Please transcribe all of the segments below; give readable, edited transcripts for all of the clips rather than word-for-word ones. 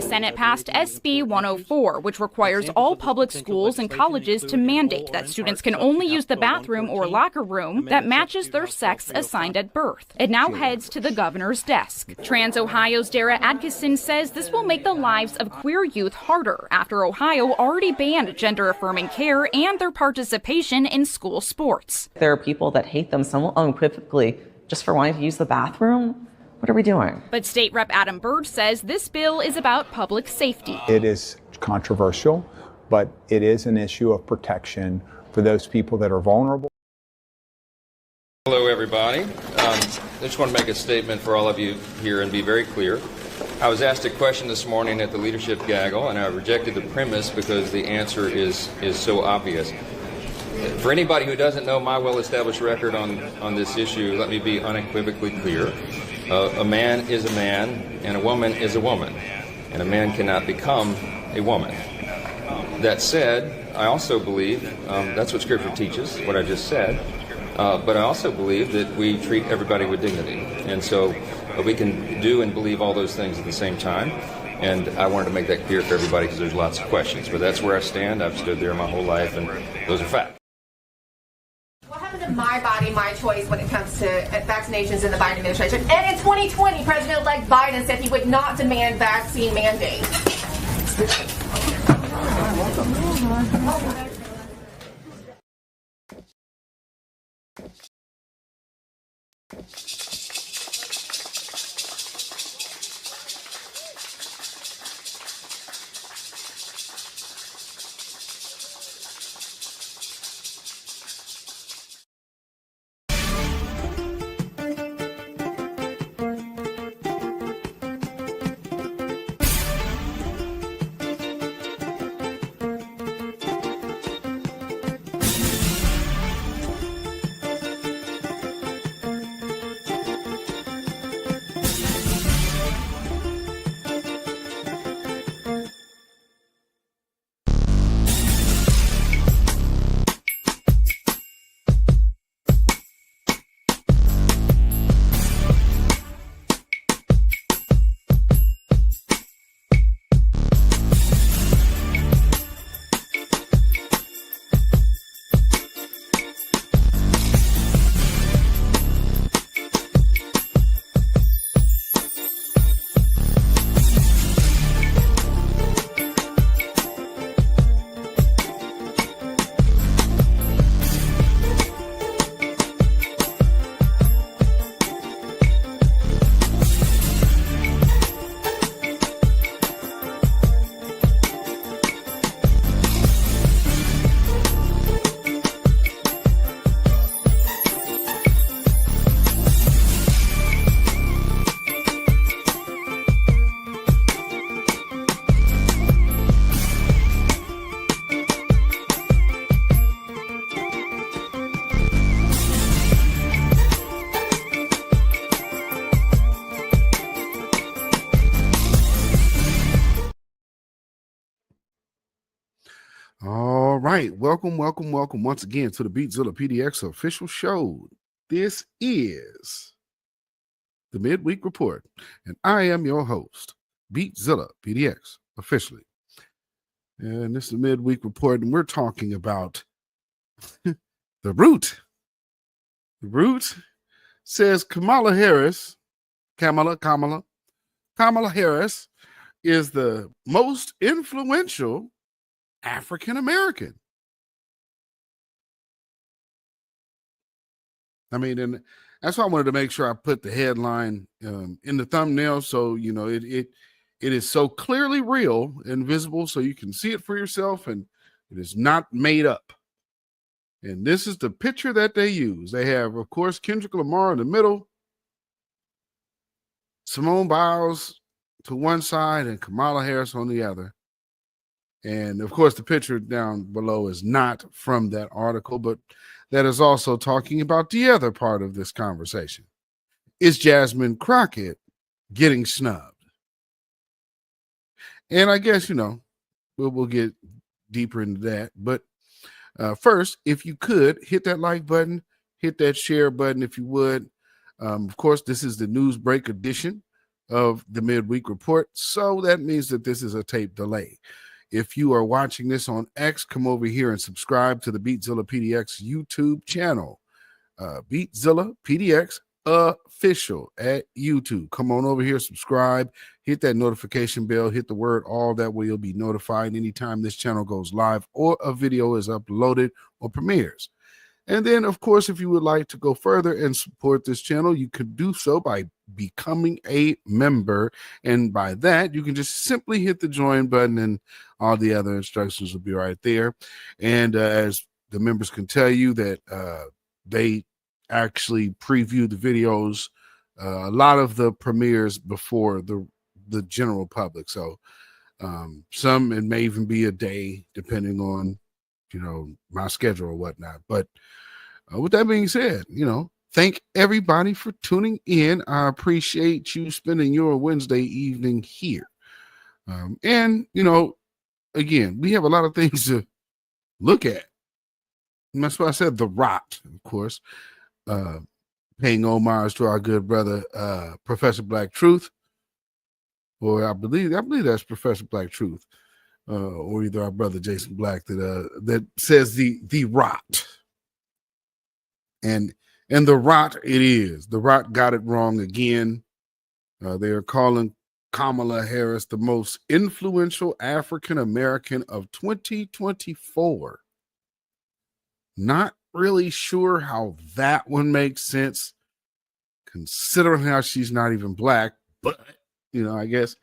Senate passed SB 104, which requires all public schools and colleges to mandate that students can only use the bathroom or locker room that matches their sex assigned at birth. It now heads to the governor's desk. Trans Ohio's Dara Adkison says this will make the lives of queer youth harder after Ohio already banned gender-affirming care and their participation in school sports. There are people that hate them so unequivocally just for wanting to use the bathroom. What are we doing? But State Rep Adam Byrd says this bill is about public safety. It is controversial, but it is an issue of protection for those people that are vulnerable. Hello, everybody. I just want to make a statement for all of you here and be very clear. I was asked a question this morning at the leadership gaggle, and I rejected the premise because the answer is so obvious. For anybody who doesn't know my well-established record on this issue, let me be unequivocally clear. A man is a man, and a woman is a woman, and a man cannot become a woman. That said, I also believe, that's what Scripture teaches, what I just said, but I also believe that we treat everybody with dignity. And so we can do and believe all those things at the same time. And I wanted to make that clear for everybody because there's lots of questions. But that's where I stand. I've stood there my whole life, and those are facts. What happened to my body, my choice when it comes to vaccinations in the Biden administration? And in 2020, President-elect Biden said he would not demand vaccine mandates. All right. Welcome once again to the beatzillapdx official show. This is the Midweek Report, and I am your host, beatzillapdx officially. And this is the Midweek Report, and we're talking about the root. The root says Kamala Harris is the most influential African American. I mean, and that's why I wanted to make sure I put the headline in the thumbnail, so you know it is so clearly real and visible, so you can see it for yourself, and it is not made up. And this is the picture that they use. They have, of course, Kendrick Lamar in the middle, Simone Biles to one side, and Kamala Harris on the other. And of course, the picture down below is not from that article, but that is also talking about the other part of this conversation. Is Jasmine Crockett getting snubbed? And I guess, you know, we'll get deeper into that. But first, if you could, hit that like button, hit that share button if you would. Of course, this is the news break edition. of the midweek report. So that means that this is a tape delay. If you are watching this on X, come over here and subscribe to the Beatzilla PDX YouTube channel. Beatzilla PDX official at YouTube. Come on over here, subscribe, hit that notification bell, hit the word all, that way you'll be notified anytime this channel goes live or a video is uploaded or premieres. And then, of course, if you would like to go further and support this channel, you could do so by becoming a member. And by that, you can just simply hit the join button and all the other instructions will be right there. And as the members can tell you that they actually preview the videos, a lot of the premieres before the general public. So some, it may even be a day depending on, my schedule or whatnot. But with that being said, thank everybody for tuning in. I appreciate you spending your Wednesday evening here. And, again, we have a lot of things to look at. And that's why I said the rot, of course, paying homage to our good brother, Professor Black Truth, or I believe that's Professor Black Truth, or either our brother Jason Black that says the rot, and the rot it is. The rot got it wrong again. They are calling Kamala Harris the most influential African American of 2024. Not really sure how that one makes sense, considering how she's not even black, but I guess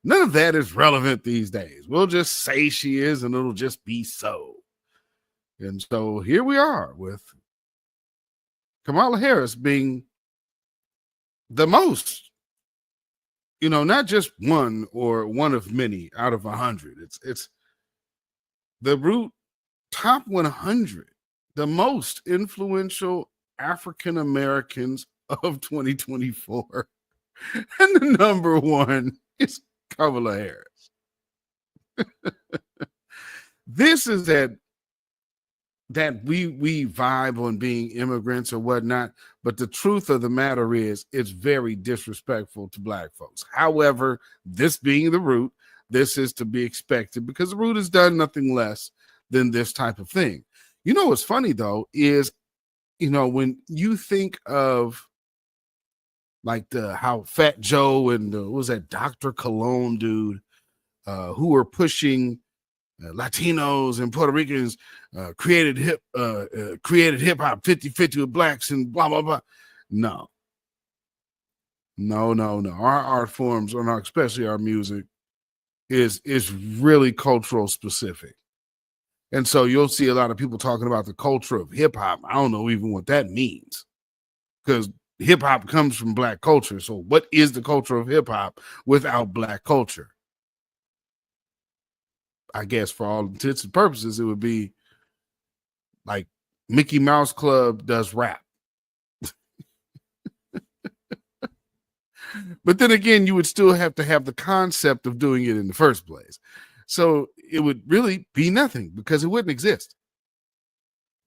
none of that is relevant these days. We'll just say she is, and it'll just be so. And so here we are with Kamala Harris being the most, not just one or one of many out of 100. It's the root top 100. The most influential African Americans of 2024. And the number one is Kamala Harris. This is that we vibe on being immigrants or whatnot. But the truth of the matter is it's very disrespectful to black folks. However, this being the root, this is to be expected because the root has done nothing less than this type of thing. What's funny, though, is, when you think of like how Fat Joe and what was that Dr. Cologne dude who were pushing Latinos and Puerto Ricans created hip hop 50-50 with blacks and blah, blah, blah. No. Our art forms, and especially our music, is really cultural specific. And so you'll see a lot of people talking about the culture of hip hop. I don't know even what that means, because hip hop comes from black culture. So what is the culture of hip hop without black culture? I guess for all intents and purposes, it would be like Mickey Mouse Club does rap. But then again, you would still have to have the concept of doing it in the first place. So it would really be nothing because it wouldn't exist.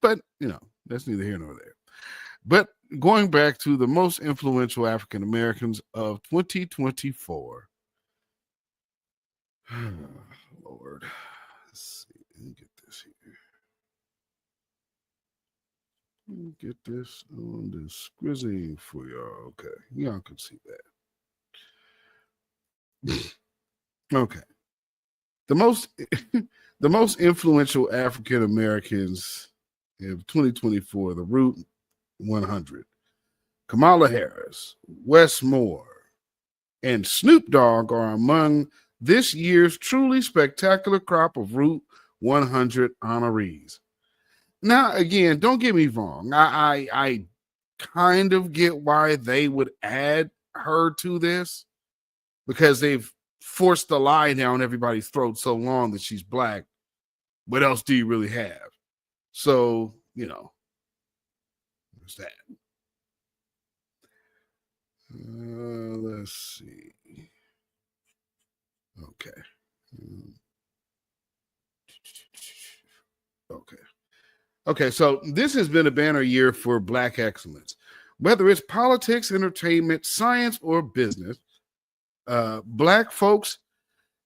But, that's neither here nor there. But going back to the most influential African Americans of 2024. Lord. Let's see. Let me get this here. Let me get this on the squizzy for y'all. Okay. Y'all can see that. Okay. The most influential African Americans in 2024, the Root 100, Kamala Harris, Wes Moore, and Snoop Dogg are among this year's truly spectacular crop of Root 100 honorees. Now, again, don't get me wrong. I kind of get why they would add her to this, because they've forced the lie down everybody's throat so long that she's black. What else do you really have? So, there's that. Let's see. Okay. Okay, so this has been a banner year for Black excellence. Whether it's politics, entertainment, science, or business, Black folks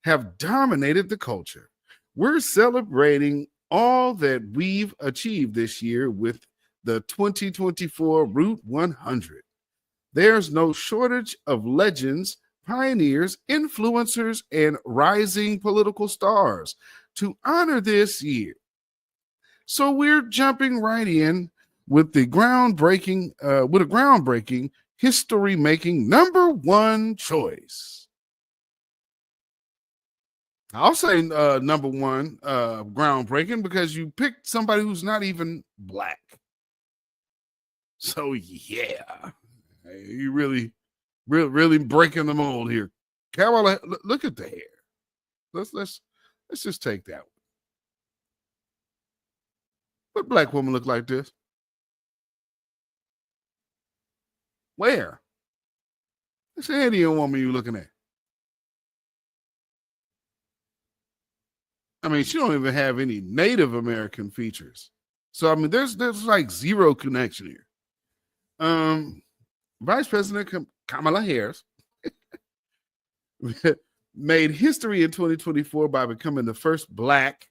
have dominated the culture. We're celebrating all that we've achieved this year with the 2024 Route 100. There's no shortage of legends, pioneers, influencers, and rising political stars to honor this year. So we're jumping right in with the groundbreaking, history-making number one choice. I'll say number one, groundbreaking, because you picked somebody who's not even Black. So yeah, you really breaking the mold here. Kamala, look at the hair. Let's just take that one. What Black woman look like this? Where? This Indian woman you looking at? I mean, she don't even have any Native American features. So I mean, there's like zero connection here. Vice President Kamala Harris made history in 2024 by becoming the first Black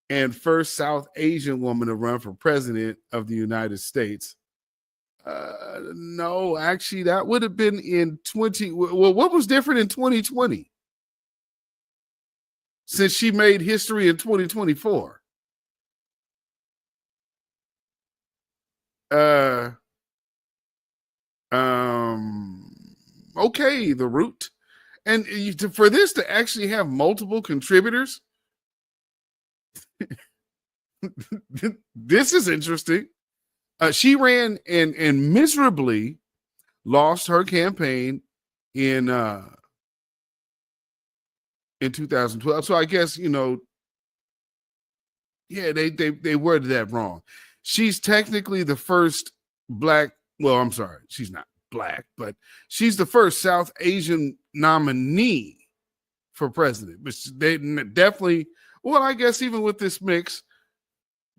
and first South Asian woman to run for president of the United States. No, actually, that would have been in 20. Well, what was different in 2020? Since she made history in 2024. Okay, the root. And for this to actually have multiple contributors, this is interesting. She ran and miserably lost her campaign in 2012. So I guess, they worded that wrong. She's technically the first Black, well, I'm sorry, she's not Black, but she's the first South Asian nominee for president. But they definitely, well, I guess even with this mix,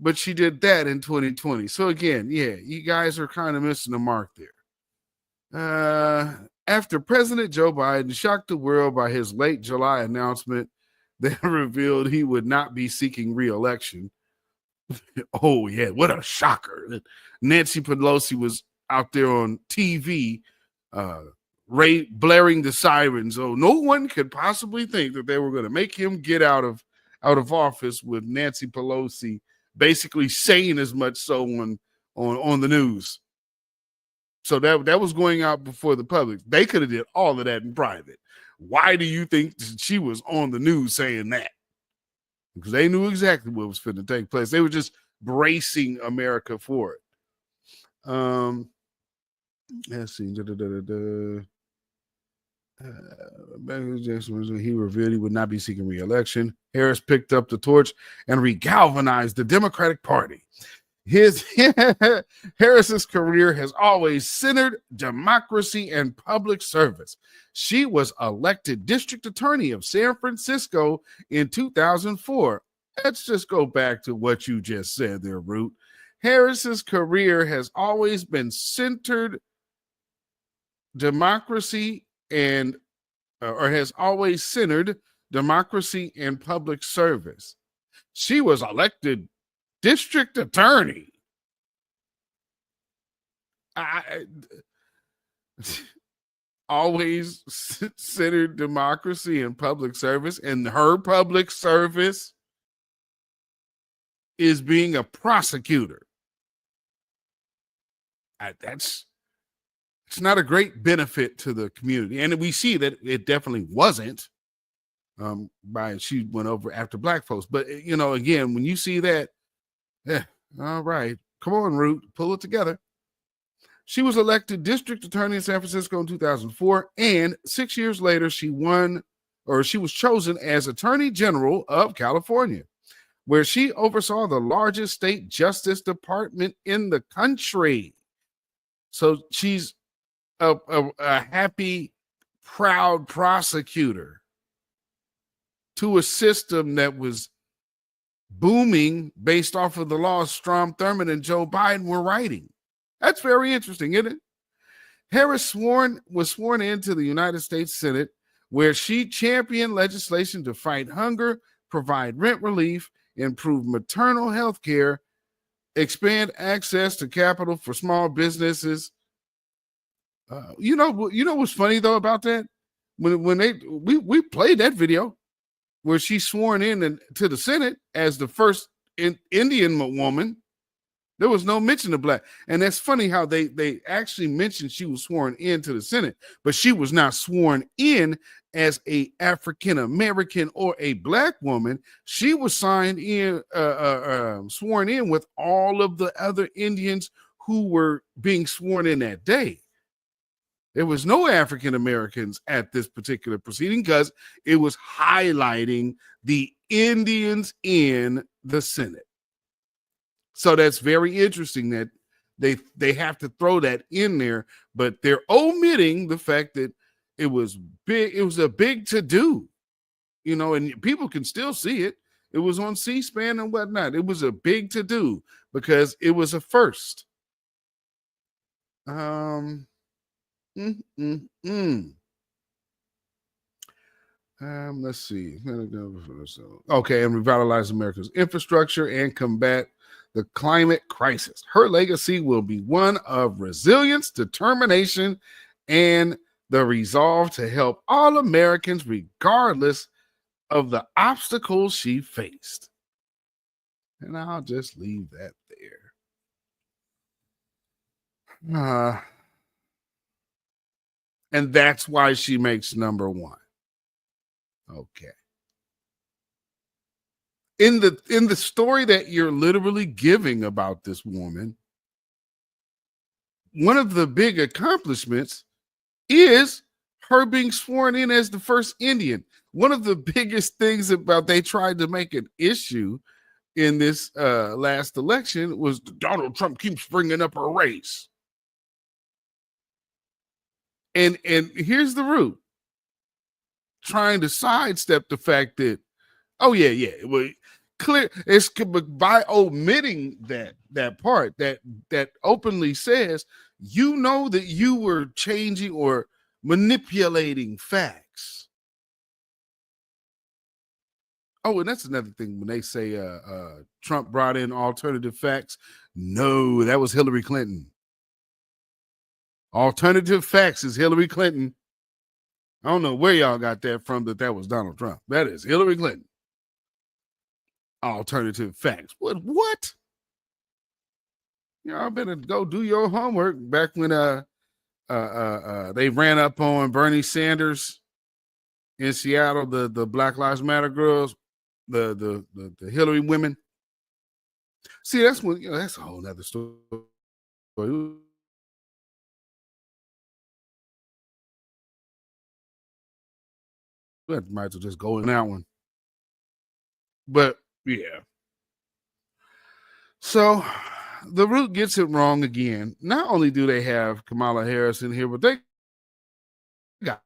but she did that in 2020. So again, yeah, you guys are kind of missing the mark there. After President Joe Biden shocked the world by his late July announcement that revealed he would not be seeking re-election. Oh, yeah, what a shocker. Nancy Pelosi was out there on TV blaring the sirens. Oh, no one could possibly think that they were going to make him get out of office, with Nancy Pelosi basically saying as much so on the news. So that was going out before the public. They could have did all of that in private. Why do you think she was on the news saying that? Because they knew exactly what was going to take place. They were just bracing America for it. Let's see. He revealed he would not be seeking re-election. Harris picked up the torch and regalvanized the Democratic Party. Harris's career has always centered democracy and public service. She was elected district attorney of San Francisco in 2004. Let's just go back to what you just said there, Root. Harris's career has always been centered democracy and has always centered democracy and public service. She was elected district attorney. Always centered democracy and public service, and her public service is being a prosecutor. It's not a great benefit to the community, and we see that it definitely wasn't. She went over after Black folks, but again, when you see that, all right, come on, Root, pull it together. She was elected district attorney in San Francisco in 2004, and 6 years later, she was chosen as Attorney General of California, where she oversaw the largest state justice department in the country. So she's a happy, proud prosecutor to a system that was booming based off of the laws Strom Thurmond and Joe Biden were writing. That's very interesting, isn't it? Harris was sworn into the United States Senate, where she championed legislation to fight hunger, provide rent relief, improve maternal health care, expand access to capital for small businesses. You know what's funny though about that? When we played that video where she's sworn in to the Senate as the first Indian woman, there was no mention of black. And that's funny how they actually mentioned she was sworn into the Senate, but she was not sworn in as a African American or a black woman. She was sworn in with all of the other Indians who were being sworn in that day. There was no African Americans at this particular proceeding because it was highlighting the Indians in the Senate. So that's very interesting that they have to throw that in there, but they're omitting the fact that it was big. It was a big to-do, and people can still see it. It was on C-SPAN and whatnot. It was a big to-do because it was a first. Let's see. Okay, and revitalize America's infrastructure and combat the climate crisis. Her legacy will be one of resilience, determination, and the resolve to help all Americans regardless of the obstacles she faced. And I'll just leave that there. And that's why she makes number one. Okay. In the story that you're literally giving about this woman, one of the big accomplishments is her being sworn in as the first Indian. One of the biggest things about they tried to make an issue in this last election was Donald Trump keeps bringing up her race. And here's the root. Trying to sidestep the fact that, well, clear it's by omitting that part that openly says, that you were changing or manipulating facts. Oh, and that's another thing when they say Trump brought in alternative facts. No, that was Hillary Clinton. Alternative facts is Hillary Clinton. I don't know where y'all got that from, that was Donald Trump. That is Hillary Clinton. Alternative facts. What? Y'all better go do your homework. Back when they ran up on Bernie Sanders in Seattle, the Black Lives Matter girls, the Hillary women. See, that's when that's a whole nother story. Might as well just go in that one. But yeah. So the root gets it wrong again. Not only do they have Kamala Harris in here, but they got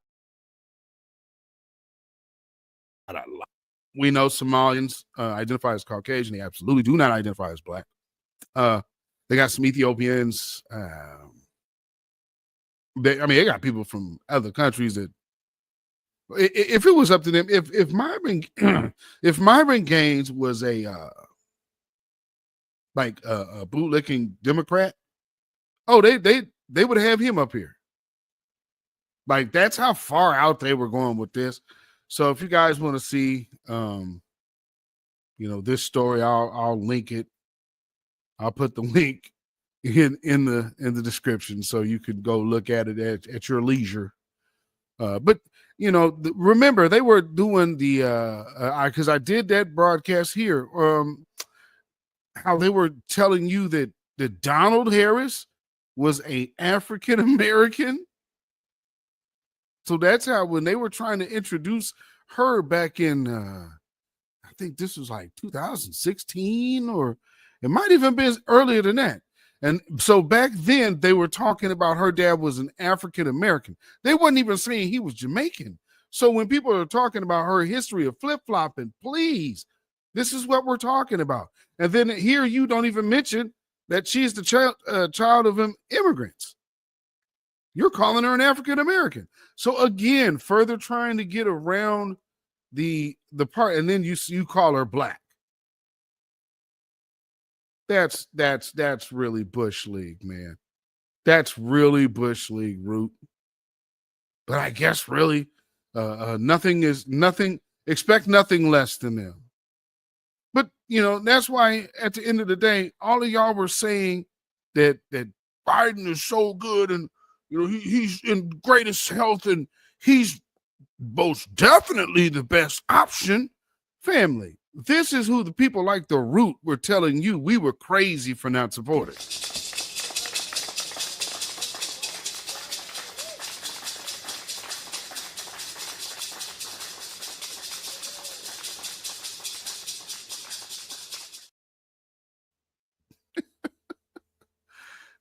a lot. We know Somalians identify as Caucasian. They absolutely do not identify as black. They got some Ethiopians. They got people from other countries that, if it was up to them, if Myron if Myron Gaines was a bootlicking Democrat, they would have him up here. Like, that's how far out they were going with this. So if you guys want to see this story, I'll link it. I'll put the link in the description so you can go look at it at your leisure. But remember, they were doing the because I did that broadcast here. How they were telling you that Donald Harris was a African American. So that's how, when they were trying to introduce her back in, I think this was like 2016, or it might even be earlier than that. And so back then they were talking about her dad was an African American. They wasn't even saying he was Jamaican. So when people are talking about her history of flip-flopping, please, this is what we're talking about. And then here you don't even mention that she's the child of immigrants. You're calling her an African American. So again, further trying to get around the part, and then you call her black. That's really Bush League, man. That's really Bush League root. But I guess really nothing. Expect nothing less than them. But that's why at the end of the day, all of y'all were saying that Biden is so good, and he's in greatest health, and he's most definitely the best option. Family, this is who the people like the root were telling you we were crazy for not supporting.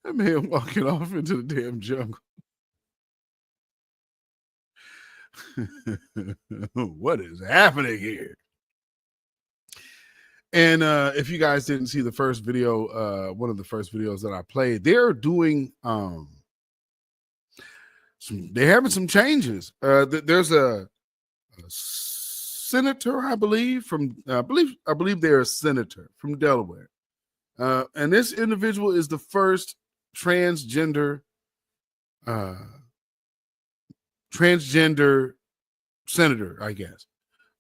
That man walking off into the damn jungle. What is happening here? And if you guys didn't see the first video, one of the first videos that I played, they're doing they're having some changes. There's a senator, I believe, I believe they're a senator from Delaware. And this individual is the first transgender senator, I guess,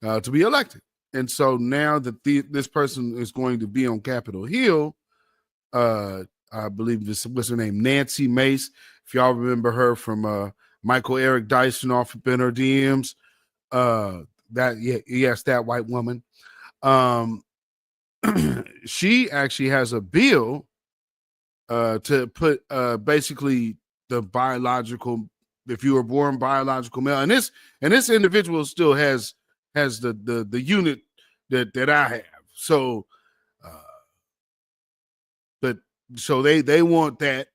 to be elected. And so now that this person is going to be on Capitol Hill, I believe what's her name, Nancy Mace. If y'all remember her from Michael Eric Dyson off of her DMs, that white woman. She actually has a bill to put basically the biological, if you were born biological male, and this individual still has the unit that I have. So so they want that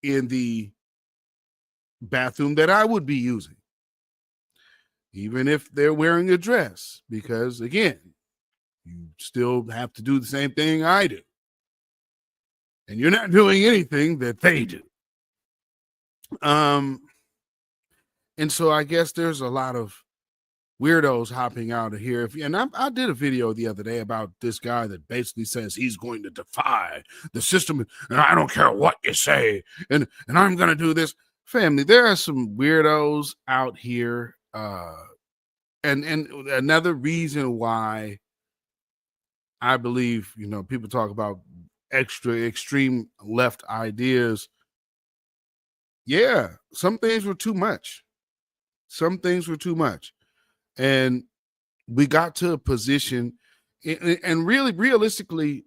in the bathroom that I would be using, even if they're wearing a dress, because again, you still have to do the same thing I do. And you're not doing anything that they do. And so I guess there's a lot of weirdos hopping out of here. I did a video the other day about this guy that basically says he's going to defy the system, and I don't care what you say, and I'm going to do this. Family, there are some weirdos out here. And another reason why I believe, people talk about extreme left ideas. Yeah, some things were too much. And we got to a position, and really realistically,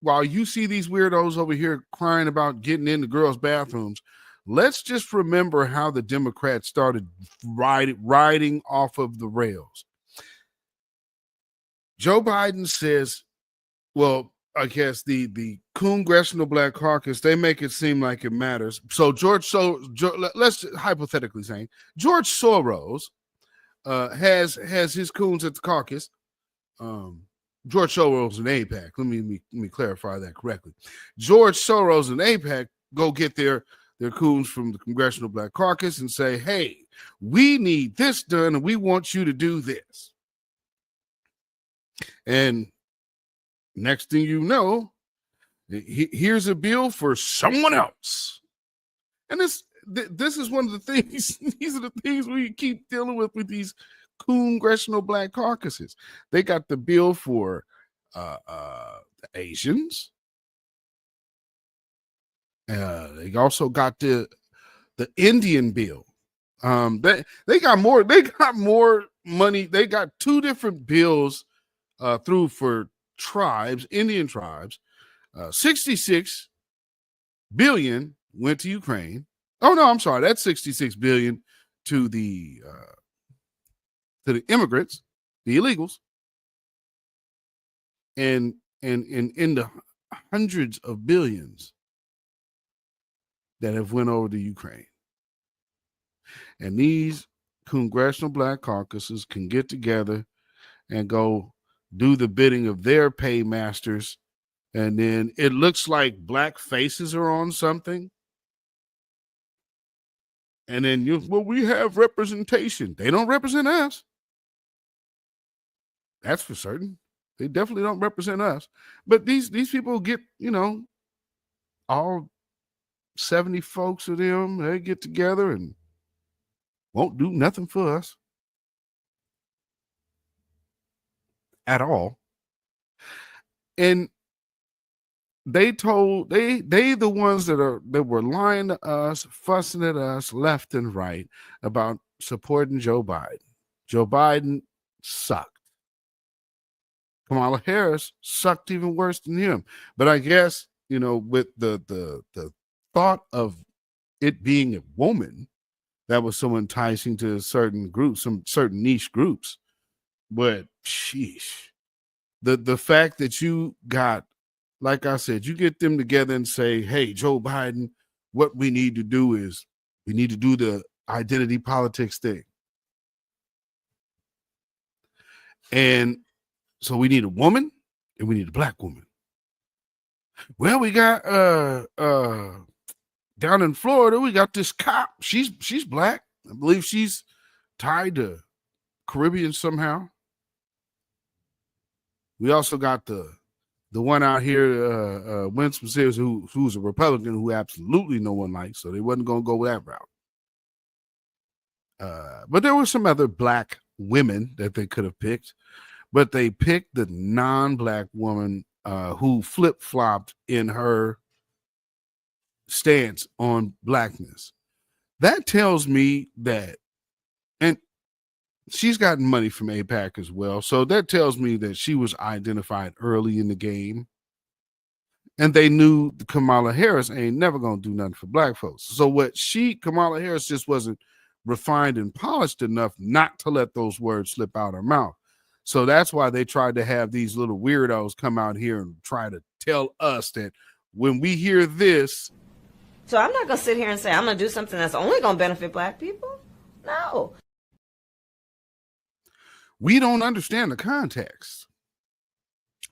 while you see these weirdos over here crying about getting into girls' bathrooms, let's just remember how the Democrats started riding off of the rails. Joe Biden says, well, I guess the Congressional Black Caucus, they make it seem like it matters. So let's hypothetically say George Soros has his coons at the caucus. George Soros and AIPAC. Let me clarify that correctly. George Soros and AIPAC go get their coons from the Congressional Black Caucus and say, hey, we need this done and we want you to do this. And next thing you know, here's a bill for someone else. And this is one of the things, these are the things we keep dealing with these Congressional Black Caucuses. They got the bill for the Asians. They also got the Indian bill. They got more money. They got two different bills through for tribes, Indian tribes. 66 billion went to Ukraine. Oh no, I'm sorry. That's 66 billion to the immigrants, the illegals, and in the hundreds of billions that have went over to Ukraine. And these Congressional Black Caucuses can get together and go do the bidding of their paymasters. And then it looks like black faces are on something. And then we have representation. They don't represent us. That's for certain. They definitely don't represent us. But these people get, all 70 folks of them, they get together and won't do nothing for us at all. And they the ones that were lying to us, fussing at us left and right about supporting Joe Biden. Joe Biden sucked. Kamala Harris sucked even worse than him. But I guess, with the thought of it being a woman, that was so enticing to certain groups, some certain niche groups. But sheesh, the fact that you got, like I said, you get them together and say, hey, Joe Biden, what we need to do is we need to do the identity politics thing. And so we need a woman and we need a black woman. Well, we got down in Florida, we got this cop. She's black. I believe she's tied to Caribbean somehow. We also got the one out here, Winston Sears, who's a Republican who absolutely no one likes, so they wasn't going to go that route. But there were some other black women that they could have picked, but they picked the non-black woman who flip-flopped in her stance on blackness. That tells me that, and she's gotten money from AIPAC as well, so that tells me that she was identified early in the game, and they knew Kamala Harris ain't never gonna do nothing for black folks. So Kamala Harris just wasn't refined and polished enough not to let those words slip out her mouth. So that's why they tried to have these little weirdos come out here and try to tell us that when we hear this. So I'm not going to sit here and say I'm going to do something that's only going to benefit black people. No. We don't understand the context.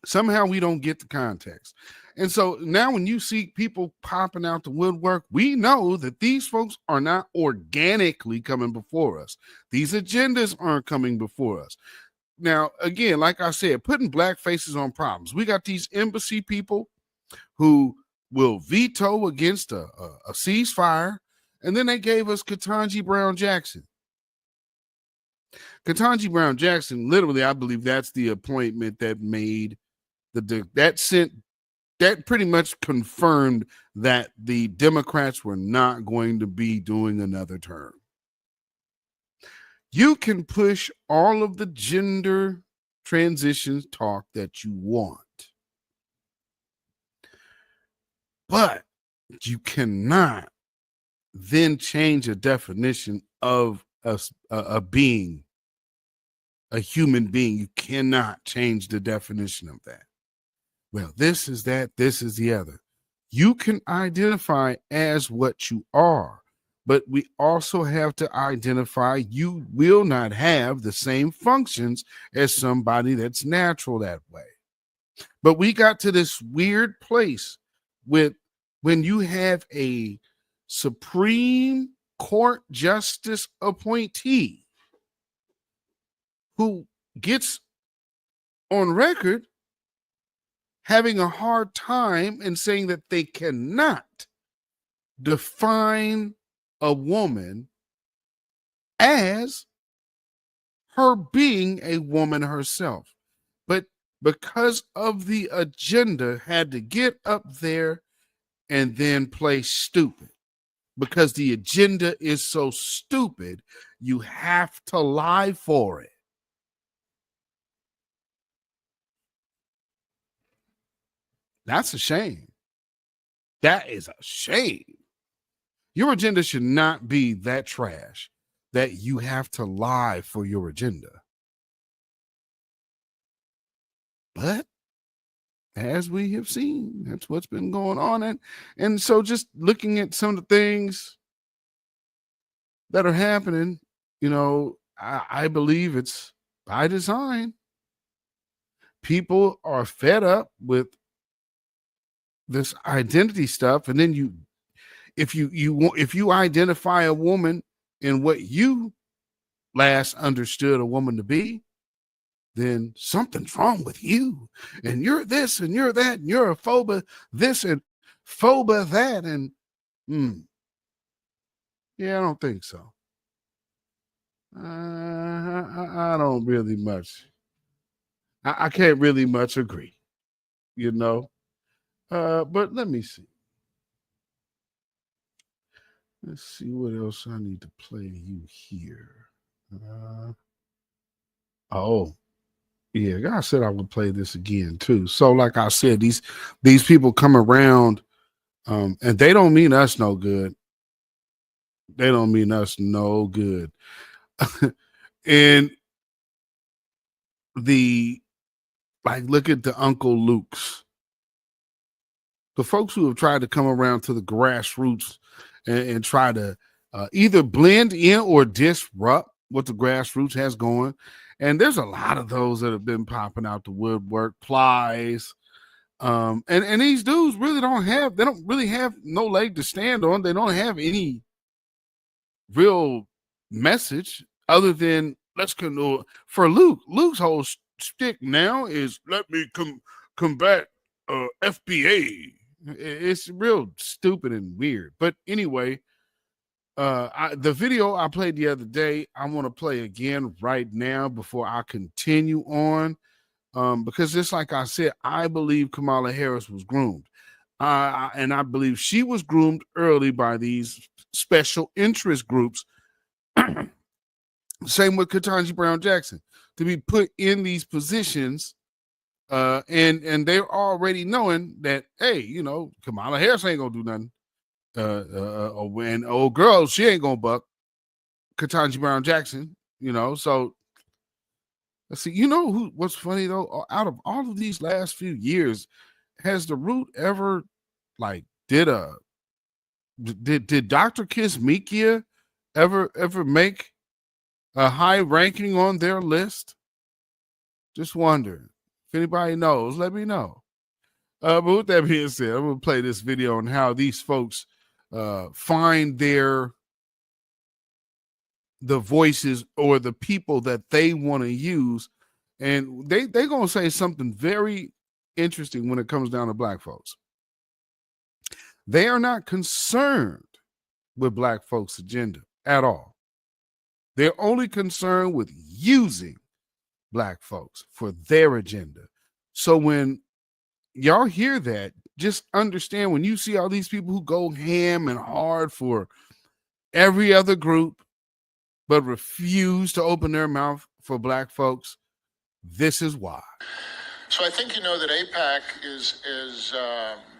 Somehow we don't get the context. And so now when you see people popping out the woodwork, we know that these folks are not organically coming before us. These agendas aren't coming before us. Now, again, like I said, putting black faces on problems. We got these embassy people who will veto against a ceasefire, and then they gave us Ketanji Brown Jackson. Ketanji Brown Jackson, literally, I believe that's the appointment that made that pretty much confirmed that the Democrats were not going to be doing another term. You can push all of the gender transitions talk that you want, but you cannot then change a definition of a being, a human being. You cannot change the definition of that. Well, this is that, this is the other. You can identify as what you are, but we also have to identify you will not have the same functions as somebody that's natural that way. But we got to this weird place with when you have a Supreme Court justice appointee who gets on record having a hard time and saying that they cannot define a woman as her being a woman herself. But because of the agenda, had to get up there and then play stupid. Because the agenda is so stupid, you have to lie for it. That's a shame. That is a shame. Your agenda should not be that trash that you have to lie for your agenda. But as we have seen, that's what's been going on. And so just looking at some of the things that are happening, I believe it's by design. People are fed up with this identity stuff, and then if you identify a woman in what you last understood a woman to be, then something's wrong with you. And you're this and you're that, and you're a phoba this and phoba that. And yeah, I don't think so. I don't really much. I can't really much agree, you know. But let me see. Let's see what else I need to play you here. Yeah, God said I would play this again too. So, like I said, these people come around, and they don't mean us no good. They don't mean us no good. And look at the Uncle Luke's. The folks who have tried to come around to the grassroots and try to either blend in or disrupt what the grassroots has going. And there's a lot of those that have been popping out the woodwork, Plies. And these dudes really don't really have no leg to stand on. They don't have any real message other than for Luke. Luke's whole stick now is let me combat FBA. It's real stupid and weird. But anyway, the video I played the other day, I want to play again right now before I continue on. Because just like I said, I believe Kamala Harris was groomed. And I believe she was groomed early by these special interest groups. Same with Ketanji Brown Jackson, to be put in these positions. And they're already knowing that, hey, Kamala Harris ain't gonna do nothing. And old girl, she ain't gonna buck Ketanji Brown Jackson, So let's see. What's funny though? Out of all of these last few years, has the Root ever did Dr. Kismikia ever make a high ranking on their list? Just wondering. If anybody knows, let me know. But with that being said, I'm going to play this video on how these folks find the voices or the people that they want to use. And they're going to say something very interesting when it comes down to black folks. They are not concerned with black folks' agenda at all. They're only concerned with using black folks for their agenda. So when y'all hear that, just understand when you see all these people who go ham and hard for every other group, but refuse to open their mouth for black folks, this is why. So I think you know that AIPAC is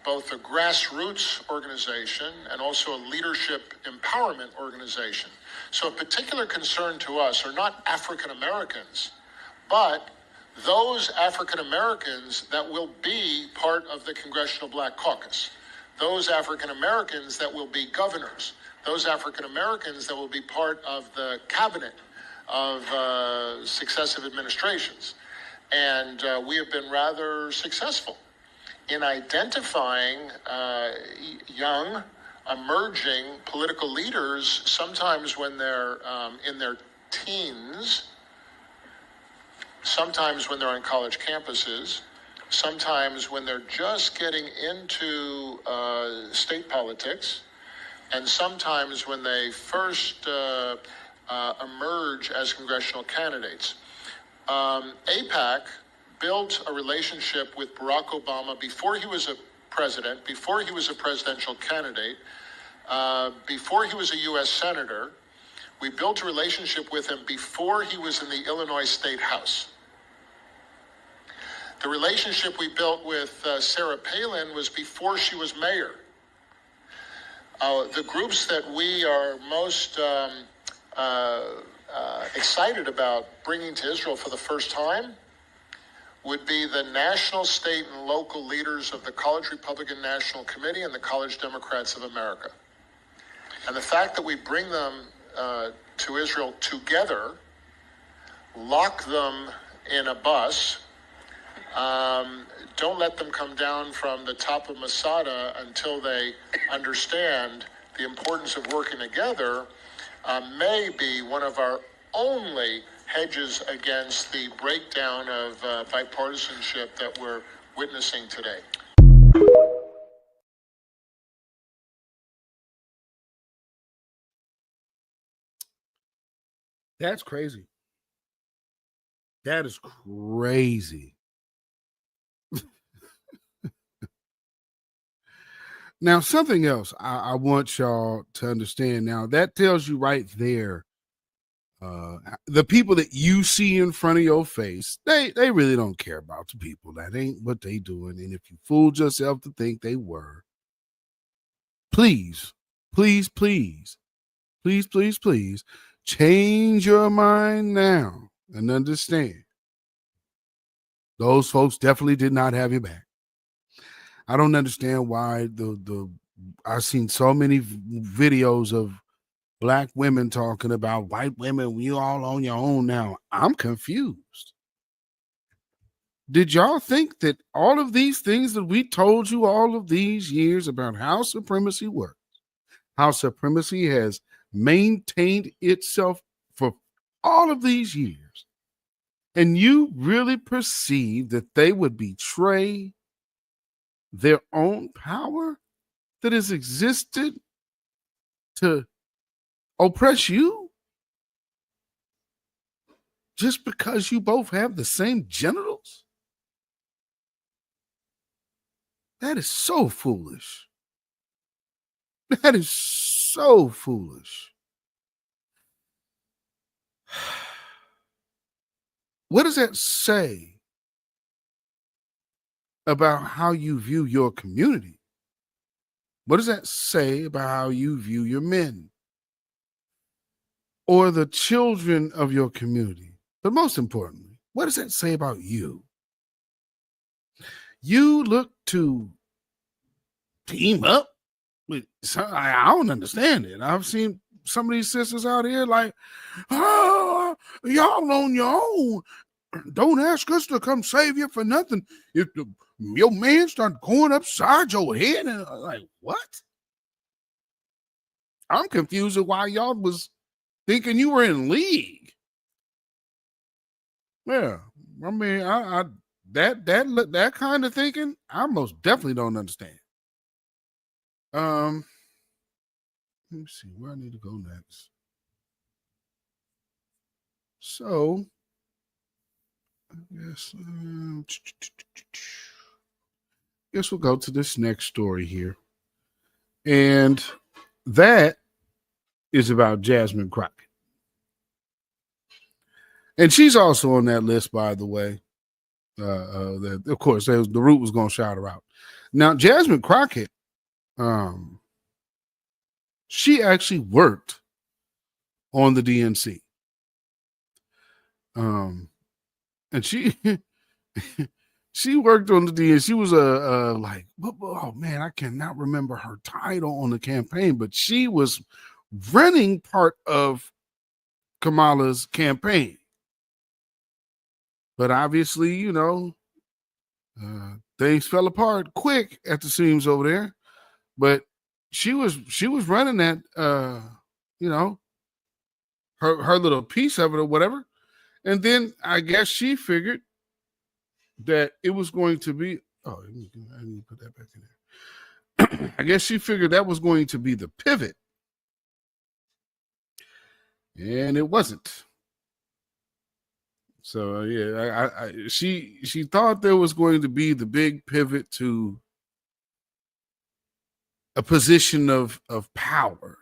both a grassroots organization and also a leadership empowerment organization. So a particular concern to us are not African Americans, but those African Americans that will be part of the Congressional Black Caucus, those African Americans that will be governors, those African Americans that will be part of the cabinet of successive administrations. And we have been rather successful in identifying young, emerging political leaders, sometimes when they're in their teens, sometimes when they're on college campuses, sometimes when they're just getting into state politics, and sometimes when they first emerge as congressional candidates. AIPAC built a relationship with Barack Obama before he was a president, before he was a presidential candidate, before he was a U.S. Senator. We built a relationship with him before he was in the Illinois State House. The relationship we built with Sarah Palin was before she was mayor. The groups that we are most excited about bringing to Israel for the first time would be the national, state, and local leaders of the College Republican National Committee and the College Democrats of America. And the fact that we bring them to Israel together, lock them in a bus, don't let them come down from the top of Masada until they understand the importance of working together, may be one of our only hedges against the breakdown of bipartisanship that we're witnessing today. That's crazy. That is crazy. Now, something else I want y'all to understand. Now, that tells you right there, the people that you see in front of your face, they really don't care about the people. That ain't what they doing. And if you fooled yourself to think they were, please, please, please, please, please, please, change your mind now and understand those folks definitely did not have your back. I don't understand why I've seen so many videos of Black women talking about white women, you all on your own now. I'm confused. Did y'all think that all of these things that we told you all of these years about how supremacy works, how supremacy has maintained itself for all of these years, and you really perceive that they would betray their own power that has existed to oppress you just because you both have the same genitals? That is so foolish. That is so foolish. What does that say about how you view your community? What does that say about how you view your men or the children of your community? But most importantly, what does that say about you? You look to team up with I don't understand it. I've seen some of these sisters out here like, oh, y'all on your own. Don't ask us to come save you for nothing. If your man start going upside your head, and like, what? I'm confused at why y'all was thinking you were in league. Yeah, I mean, I that kind of thinking, I most definitely don't understand. Let me see where I need to go next. So, I guess we'll go to this next story here. And that is about Jasmine Crockett. And she's also on that list, by the way. That, of course, the root was going to shout her out. Now, Jasmine Crockett, she actually worked on the DNC. And she she worked on the DNC. She was oh man, I cannot remember her title on the campaign, but she was running part of Kamala's campaign. But obviously, you know, things fell apart quick at the seams over there. But she was running that, you know, her little piece of it or whatever. And then I guess she figured that it was going to be, I need to put that back in there. I guess she figured that was going to be the pivot. And it wasn't. So she thought there was going to be the big pivot to a position of power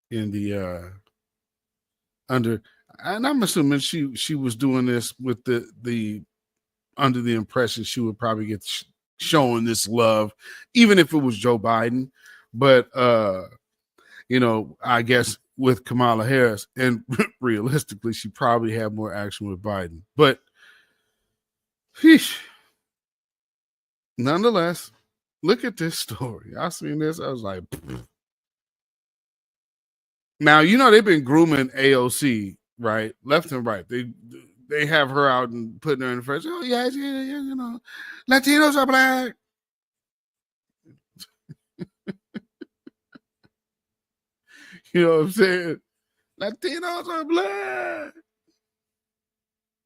in the under, and I'm assuming she was doing this with the under the impression she would probably get shown this love, even if it was Joe Biden. But you know, I guess with Kamala Harris, and realistically, she probably had more action with Biden. But nonetheless, look at this story. I seen this, I was like, pfft. Now, you know, they've been grooming AOC, right? Left and right. They have her out and putting her in the first. Oh, yeah, you know, Latinos are black. You know what I'm saying? Latinos are black.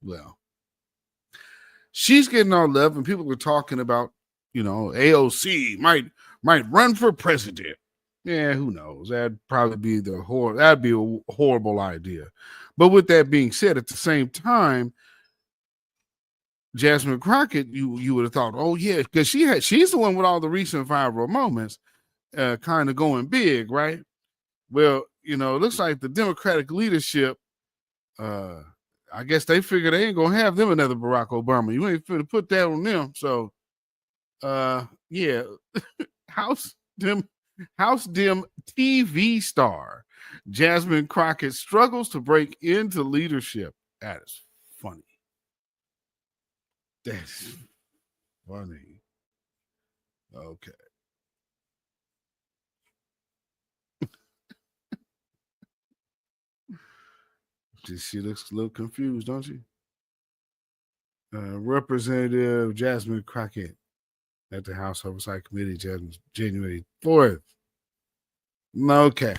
Well, she's getting all love, and people are talking about, AOC might run for president. Yeah, who knows? That'd probably be that'd be a horrible idea. But with that being said, at the same time, Jasmine Crockett, you would have thought, oh yeah, because she's the one with all the recent viral moments, kind of going big, right? Well, it looks like the Democratic leadership, I guess they figure they ain't gonna have them another Barack Obama. You ain't finna put that on them. So, yeah, House Dem TV star Jasmine Crockett struggles to break into leadership. That is funny. That's funny. Okay. She looks a little confused, don't she? Representative Jasmine Crockett at the House Oversight Committee, January 4th. Okay.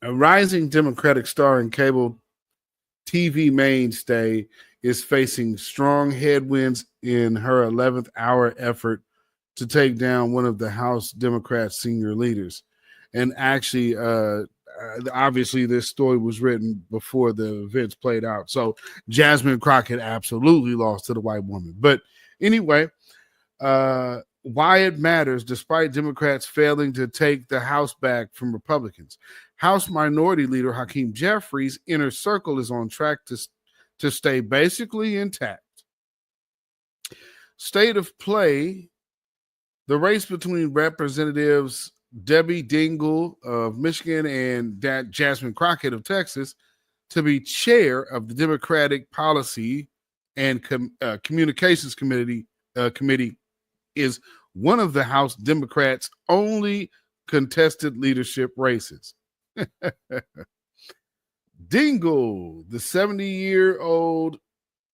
A rising Democratic star and cable TV mainstay is facing strong headwinds in her 11th hour effort to take down one of the House Democrats' senior leaders. And actually, obviously, this story was written before the events played out. So Jasmine Crockett absolutely lost to the white woman. But anyway, why it matters, despite Democrats failing to take the House back from Republicans. House Minority Leader Hakeem Jeffries' inner circle is on track to stay basically intact. State of play, the race between Representatives Debbie Dingell of Michigan and Jasmine Crockett of Texas to be chair of the Democratic Policy and Communications Committee is one of the House Democrats' only contested leadership races. Dingell, the 70-year-old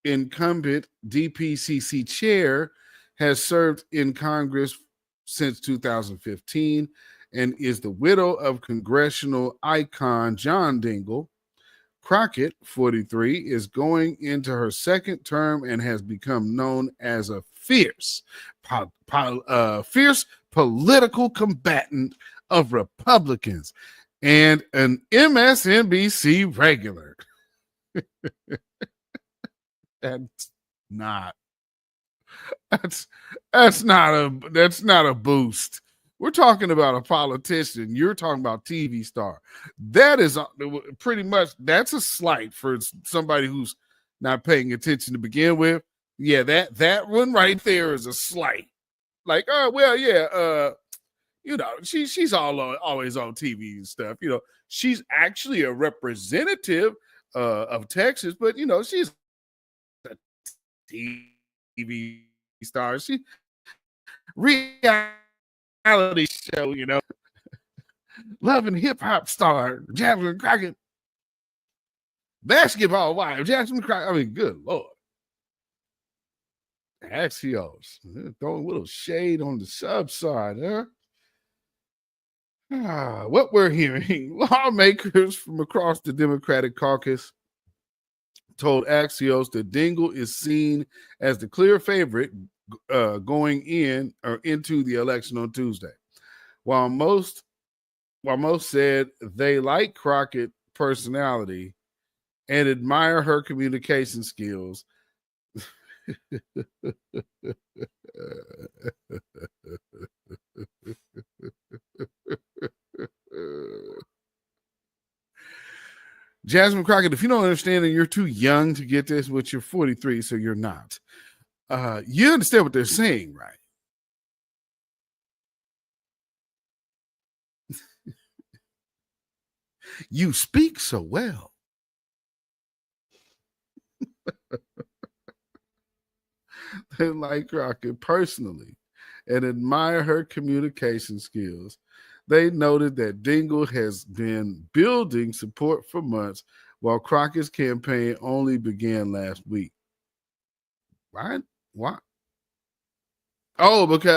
incumbent DPCC chair, has served in Congress since 2015 and is the widow of congressional icon John Dingell. Crockett, 43, is going into her second term and has become known as a fierce political combatant of Republicans and an MSNBC regular. That's not a boost. We're talking about a politician. You're talking about TV star. That is pretty much, that's a slight for somebody who's not paying attention to begin with. Yeah, that one right there is a slight. Like, oh well, yeah, she's always on TV and stuff. She's actually a representative of Texas, but she's a TV star. She reality show, love and hip hop star Jasmine Crockett, basketball wife Jasmine Crockett. I mean, good Lord. Axios throwing a little shade on the sub side, huh? What we're hearing, lawmakers from across the Democratic caucus told Axios that Dingell is seen as the clear favorite going into the election on Tuesday. While most said they like Crockett's personality and admire her communication skills, Jasmine Crockett, if you don't understand and you're too young to get this, which you're 43, so you're not. You understand what they're saying, right? You speak so well. They like Crockett personally and admire her communication skills. They noted that Dingell has been building support for months, while Crockett's campaign only began last week. Right? What? Oh, because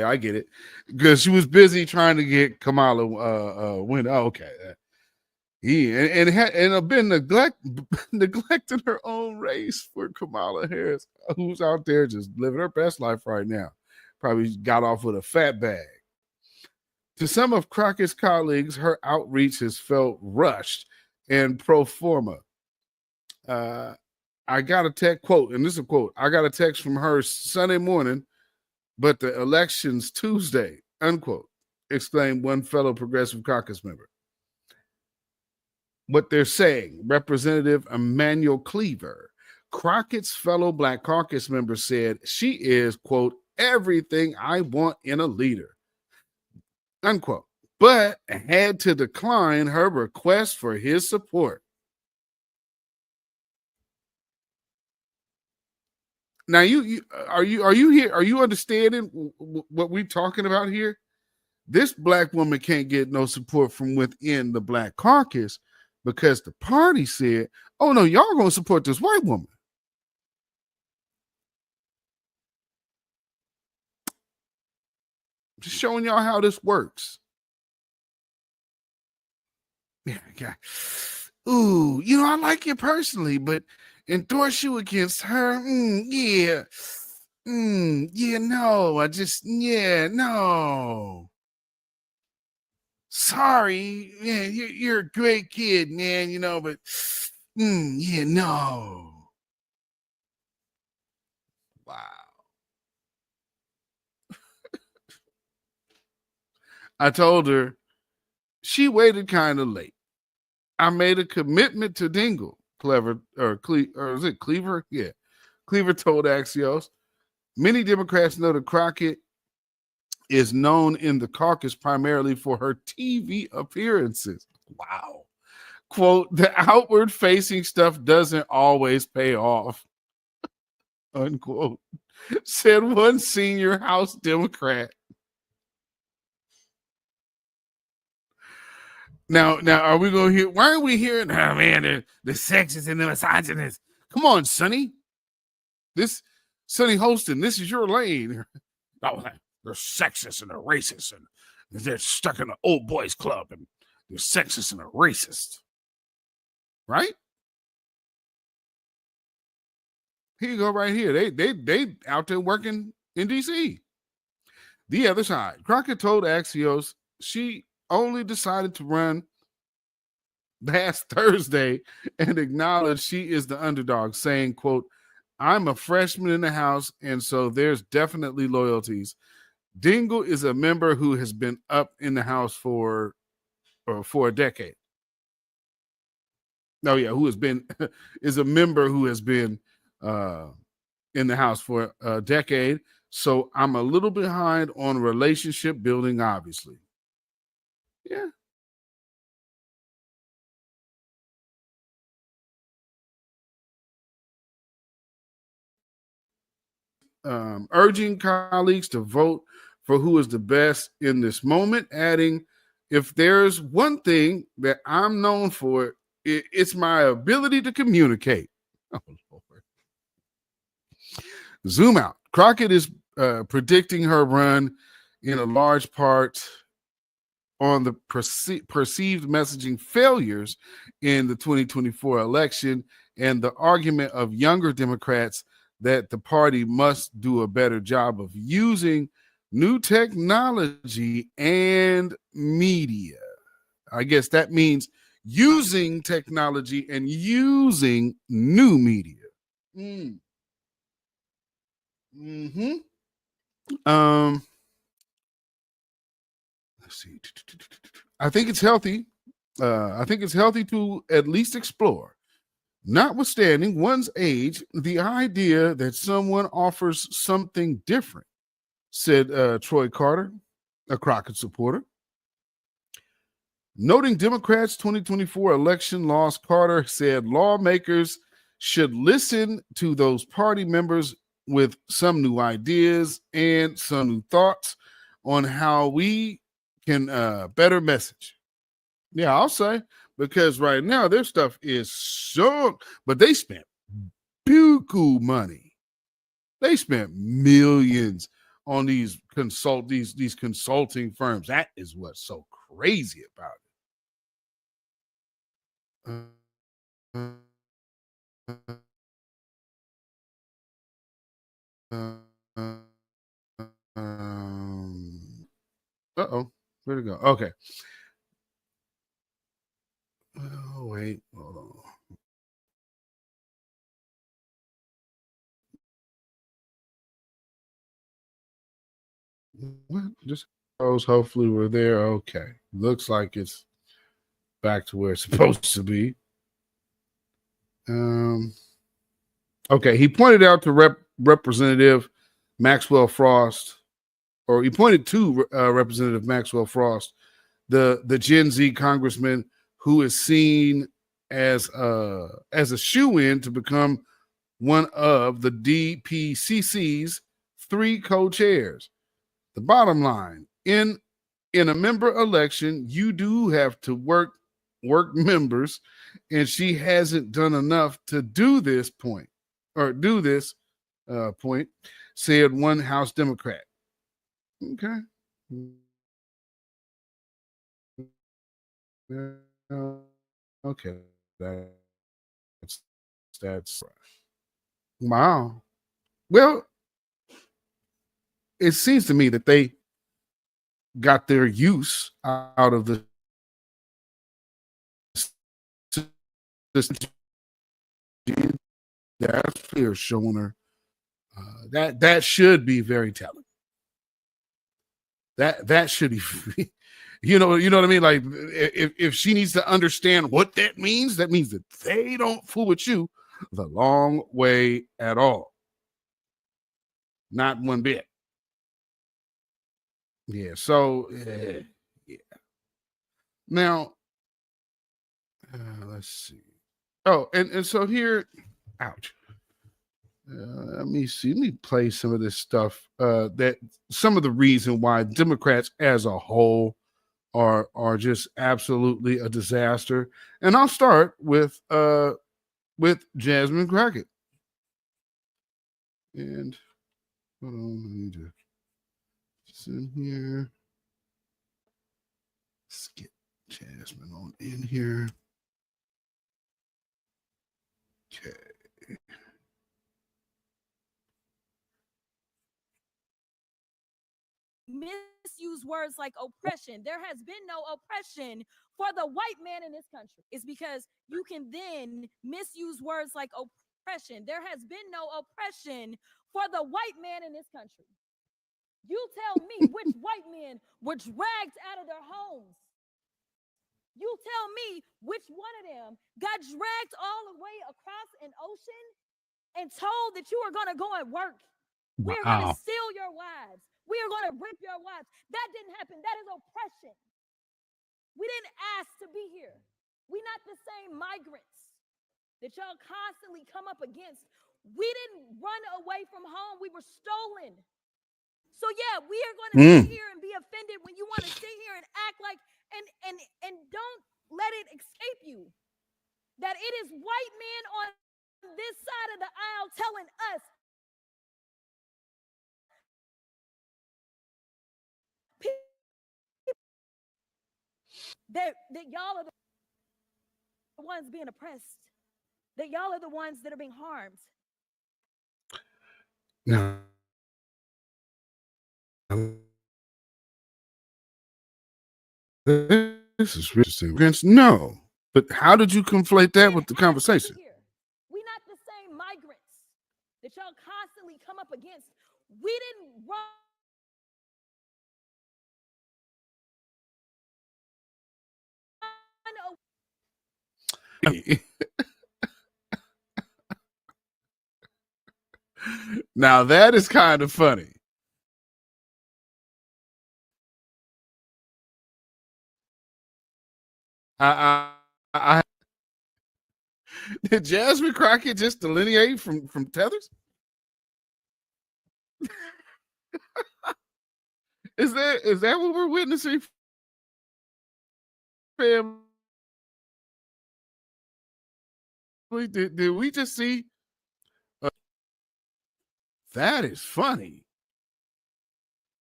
I get it. Because she was busy trying to get Kamala win. Oh, okay. And have been neglecting her own race for Kamala Harris, who's out there just living her best life right now. Probably got off with a fat bag. To some of Crockett's colleagues, her outreach has felt rushed and pro forma. I got a text quote, and this is a quote. I got a text from her Sunday morning, but the election's Tuesday, unquote, exclaimed one fellow Progressive Caucus member. What they're saying, Representative Emmanuel Cleaver, Crockett's fellow Black Caucus member, said she is, quote, everything I want in a leader, unquote, but had to decline her request for his support. Now, are you here? Are you understanding what we're talking about here? This Black woman can't get no support from within the Black Caucus because the party said, oh, no, y'all going to support this white woman. Just showing y'all how this works. Yeah. Ooh, I like you personally, but endorse you against her? Yeah. No. Sorry, yeah, you're a great kid, man, but no. Wow. I told her she waited kind of late. I made a commitment to Dingle. Clever, or is it Cleaver? Yeah. Cleaver told Axios. Many Democrats know that Crockett is known in the caucus primarily for her TV appearances. Wow. Quote, the outward facing stuff doesn't always pay off, unquote, said one senior House Democrat. Now, are we going to hear, why are we hearing, oh man, the sexist and the misogynist? Come on, Sonny. Sonny Holston, this is your lane. Oh, they're sexist and they're racist and they're stuck in the old boys club and they're sexist and they're racist. Right? Here you go right here. They out there working in D.C. The other side. Crockett told Axios she only decided to run last Thursday and acknowledged she is the underdog, saying, quote, I'm a freshman in the House, and so there's definitely loyalties. Dingle is a member who has been up in the House for a decade. Oh, yeah, is a member who has been in the House for a decade. So I'm a little behind on relationship building, obviously. Yeah. Urging colleagues to vote for who is the best in this moment, adding, if there's one thing that I'm known for, it's my ability to communicate. Oh, Lord. Zoom out. Crockett is predicting her run in a large part on the perceived messaging failures in the 2024 election and the argument of younger Democrats that the party must do a better job of using new technology and media. I guess that means using technology and using new media. Let's see. I think it's healthy. I think it's healthy to at least explore. Notwithstanding one's age, the idea that someone offers something different, said Troy Carter, a Crockett supporter. Noting Democrats' 2024 election loss, Carter said lawmakers should listen to those party members with some new ideas and some new thoughts on how we can better message. Yeah, I'll say. Because right now their stuff is but they spent buku money. They spent millions on these consulting firms. That is what's so crazy about Uh-oh, where'd it go? Okay. Oh, wait. Oh. What? Just hopefully we're there. Okay. Looks like it's back to where it's supposed to be. Okay. He pointed out to Representative Maxwell Frost, or he pointed to Representative Maxwell Frost, the Gen Z congressman who is seen as a shoe-in to become one of the DPCC's 3 co-chairs. The bottom line, in a member election, you do have to work members, and she hasn't done enough to do this point, said one House Democrat. Okay. Okay. That's wow. Well, it seems to me that they got their use out of the system. That's clear, showing her that should be very telling. That should be, you know what I mean. Like if she needs to understand what that means that they don't fool with you the long way at all. Not one bit. Yeah. So yeah. Now, let's see. Oh, and so here, ouch. Let me see. Let me play some of this stuff. That some of the reason why Democrats as a whole are just absolutely a disaster. And I'll start with Jasmine Crockett. And hold on, I need to just in here. Let's get Jasmine on in here. Okay. Misuse words like oppression. There has been no oppression for the white man in this country. It's because you can then misuse words like oppression. There has been no oppression for the white man in this country. You tell me which white men were dragged out of their homes. You tell me which one of them got dragged all the way across an ocean and told that you are going to go and work. Wow. We're going to steal your wives. We are going to rip your wives. That didn't happen. That is oppression. We didn't ask to be here. We're not the same migrants that y'all constantly come up against. We didn't run away from home. We were stolen. So yeah, we are going to sit here and be offended when you want to sit here and act like, and don't let it escape you that it is white men on this side of the aisle telling us that y'all are the ones being oppressed, that y'all are the ones that are being harmed. No. This is interesting. No, but how did you conflate that with the conversation? We're not the same migrants that y'all constantly come up against. We didn't run. Now that is kind of funny. Did Jasmine Crockett just delineate from Tethers? Is that what we're witnessing? Family? Did we just see? That is funny.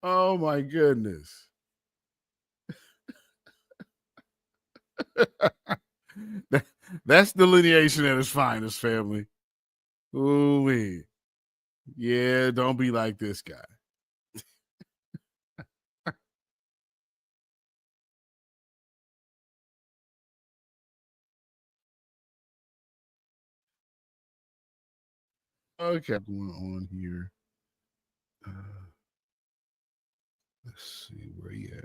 Oh my goodness. That's delineation at its finest, family. Ooh, yeah, don't be like this guy. Okay, going on here. Let's see where you at.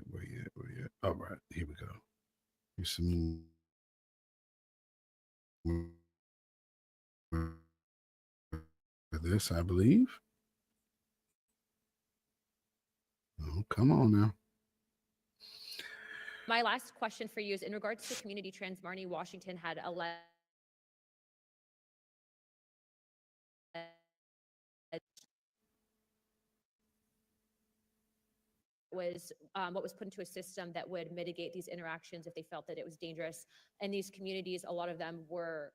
All right, here we go. Here's some for this, I believe. Oh, come on now. My last question for you is in regards to community trends. Marnie Washington had what was put into a system that would mitigate these interactions if they felt that it was dangerous. And these communities, a lot of them were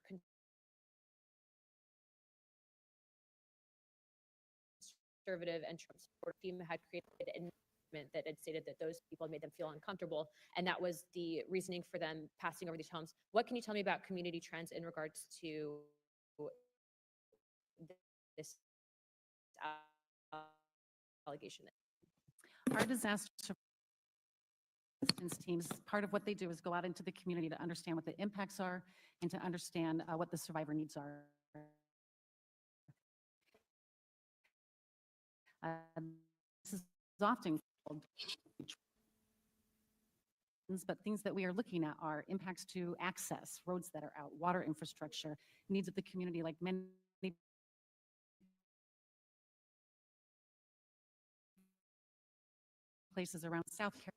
conservative and Trump support. FEMA had created an amendment that had stated that those people had made them feel uncomfortable, and that was the reasoning for them passing over these homes. What can you tell me about community trends in regards to this allegation? Our disaster assistance teams, part of what they do is go out into the community to understand what the impacts are and to understand what the survivor needs are. This is often called, but things that we are looking at are impacts to access, roads that are out, water infrastructure, needs of the community, like many places around South Carolina.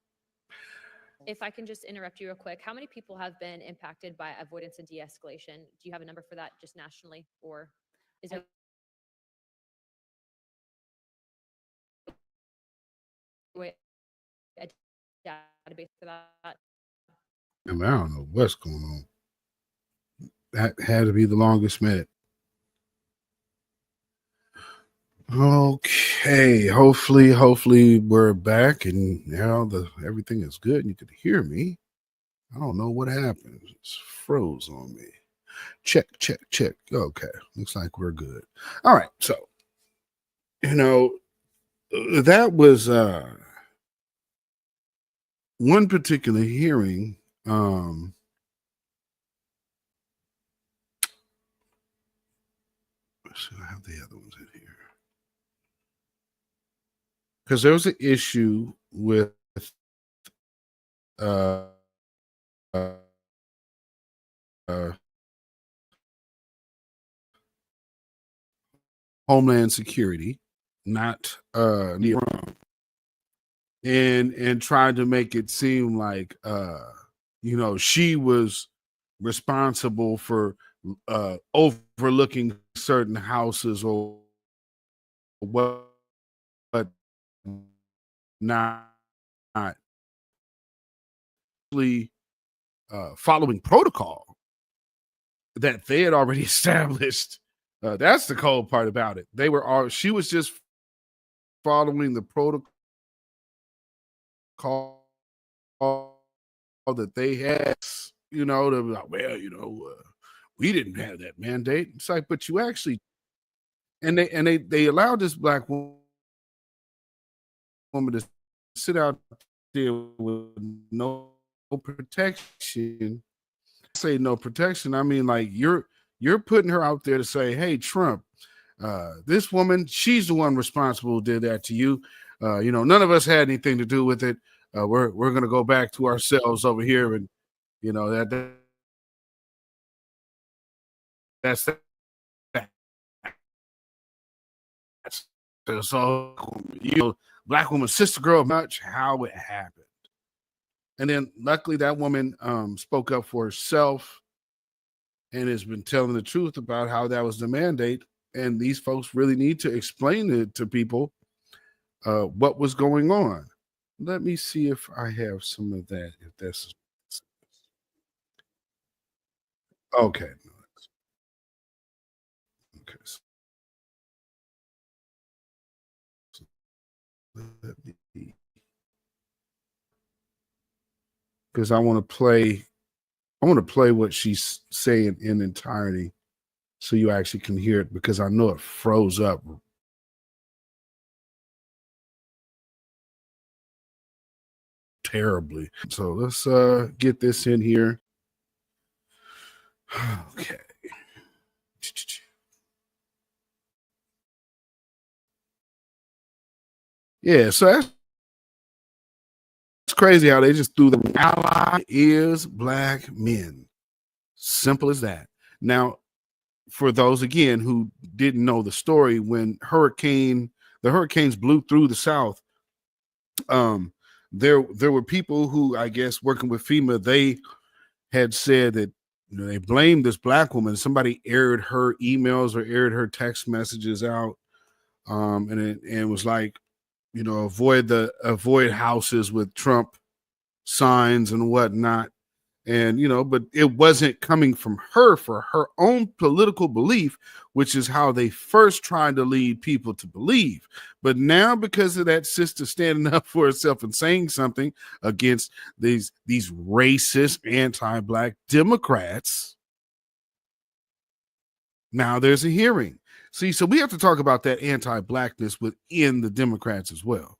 If I can just interrupt you real quick, how many people have been impacted by avoidance and de-escalation? Do you have a number for that just nationally, or is there a database for that? I mean, I don't know what's going on. That had to be the longest minute. Okay, hopefully we're back and now everything is good and you could hear me. I don't know what happened. It's froze on me. Check. Okay, looks like we're good. All right, so that was one particular hearing. Should I have the other ones in here? Because there was an issue with Homeland Security, not and tried to make it seem like she was responsible for overlooking certain houses or what not following protocol that they had already established. That's the cold part about it. She was just following the protocol that they had, to be like, well, we didn't have that mandate. It's like, but you actually, and they allowed this black woman to sit out there with no protection. I say no protection. I mean, like you're putting her out there to say, hey, Trump, this woman, she's the one responsible who did that to you. None of us had anything to do with it. We're going to go back to ourselves over here, and that's so black woman, sister girl, much how it happened. And then luckily that woman spoke up for herself and has been telling the truth about how that was the mandate. And these folks really need to explain it to people what was going on. Let me see if I have some of that. If that's okay. Okay. Because I want to play I want to play what she's saying in entirety so you actually can hear it, because I know it froze up terribly. So let's get this in here. Okay. Yeah, so that's crazy how they just threw the ally is black men. Simple as that. Now, for those again who didn't know the story, when the hurricanes blew through the South, there were people who, I guess, working with FEMA, they had said that they blamed this black woman. Somebody aired her emails or aired her text messages out, and it was like, avoid houses with Trump signs and whatnot. And, but it wasn't coming from her for her own political belief, which is how they first tried to lead people to believe. But now, because of that sister standing up for herself and saying something against these racist, anti-black Democrats, now there's a hearing. See, so we have to talk about that anti-blackness within the Democrats as well.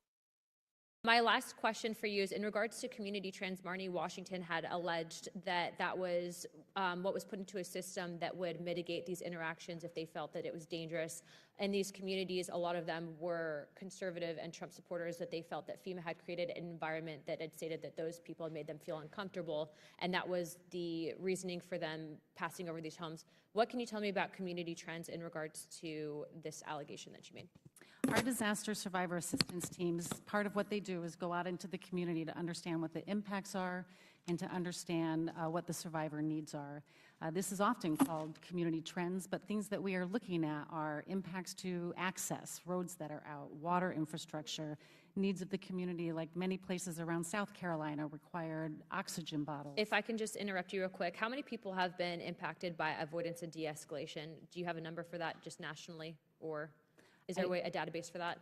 My last question for you is in regards to community trends. Marnie Washington had alleged that that was what was put into a system that would mitigate these interactions if they felt that it was dangerous. In these communities, a lot of them were conservative and Trump supporters, that they felt that FEMA had created an environment that had stated that those people had made them feel uncomfortable, and that was the reasoning for them passing over these homes. What can you tell me about community trends in regards to this allegation that you made? Our disaster survivor assistance teams, part of what they do is go out into the community to understand what the impacts are and to understand what the survivor needs are. This is often called community trends, but things that we are looking at are impacts to access, roads that are out, water infrastructure, needs of the community, like many places around South Carolina required oxygen bottles. If I can just interrupt you real quick, how many people have been impacted by avoidance and de-escalation? Do you have a number for that just nationally, or is there a database for that?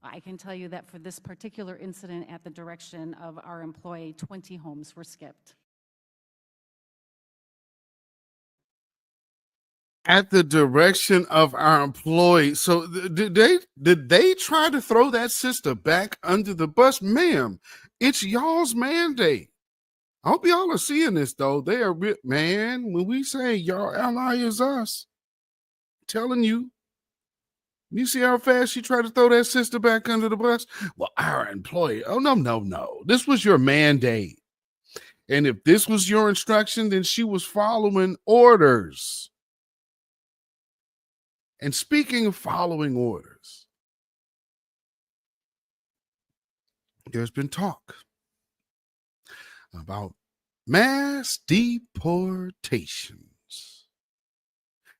I can tell you that for this particular incident, at the direction of our employee, 20 homes were skipped. At the direction of our employee. So did they try to throw that sister back under the bus? Ma'am, it's y'all's mandate. I hope y'all are seeing this, though. They are, man, when we say y'all ally is us, telling you. You see how fast she tried to throw that sister back under the bus? Well, our employee. Oh, no. This was your mandate. And if this was your instruction, then she was following orders. And speaking of following orders, there's been talk about mass deportations.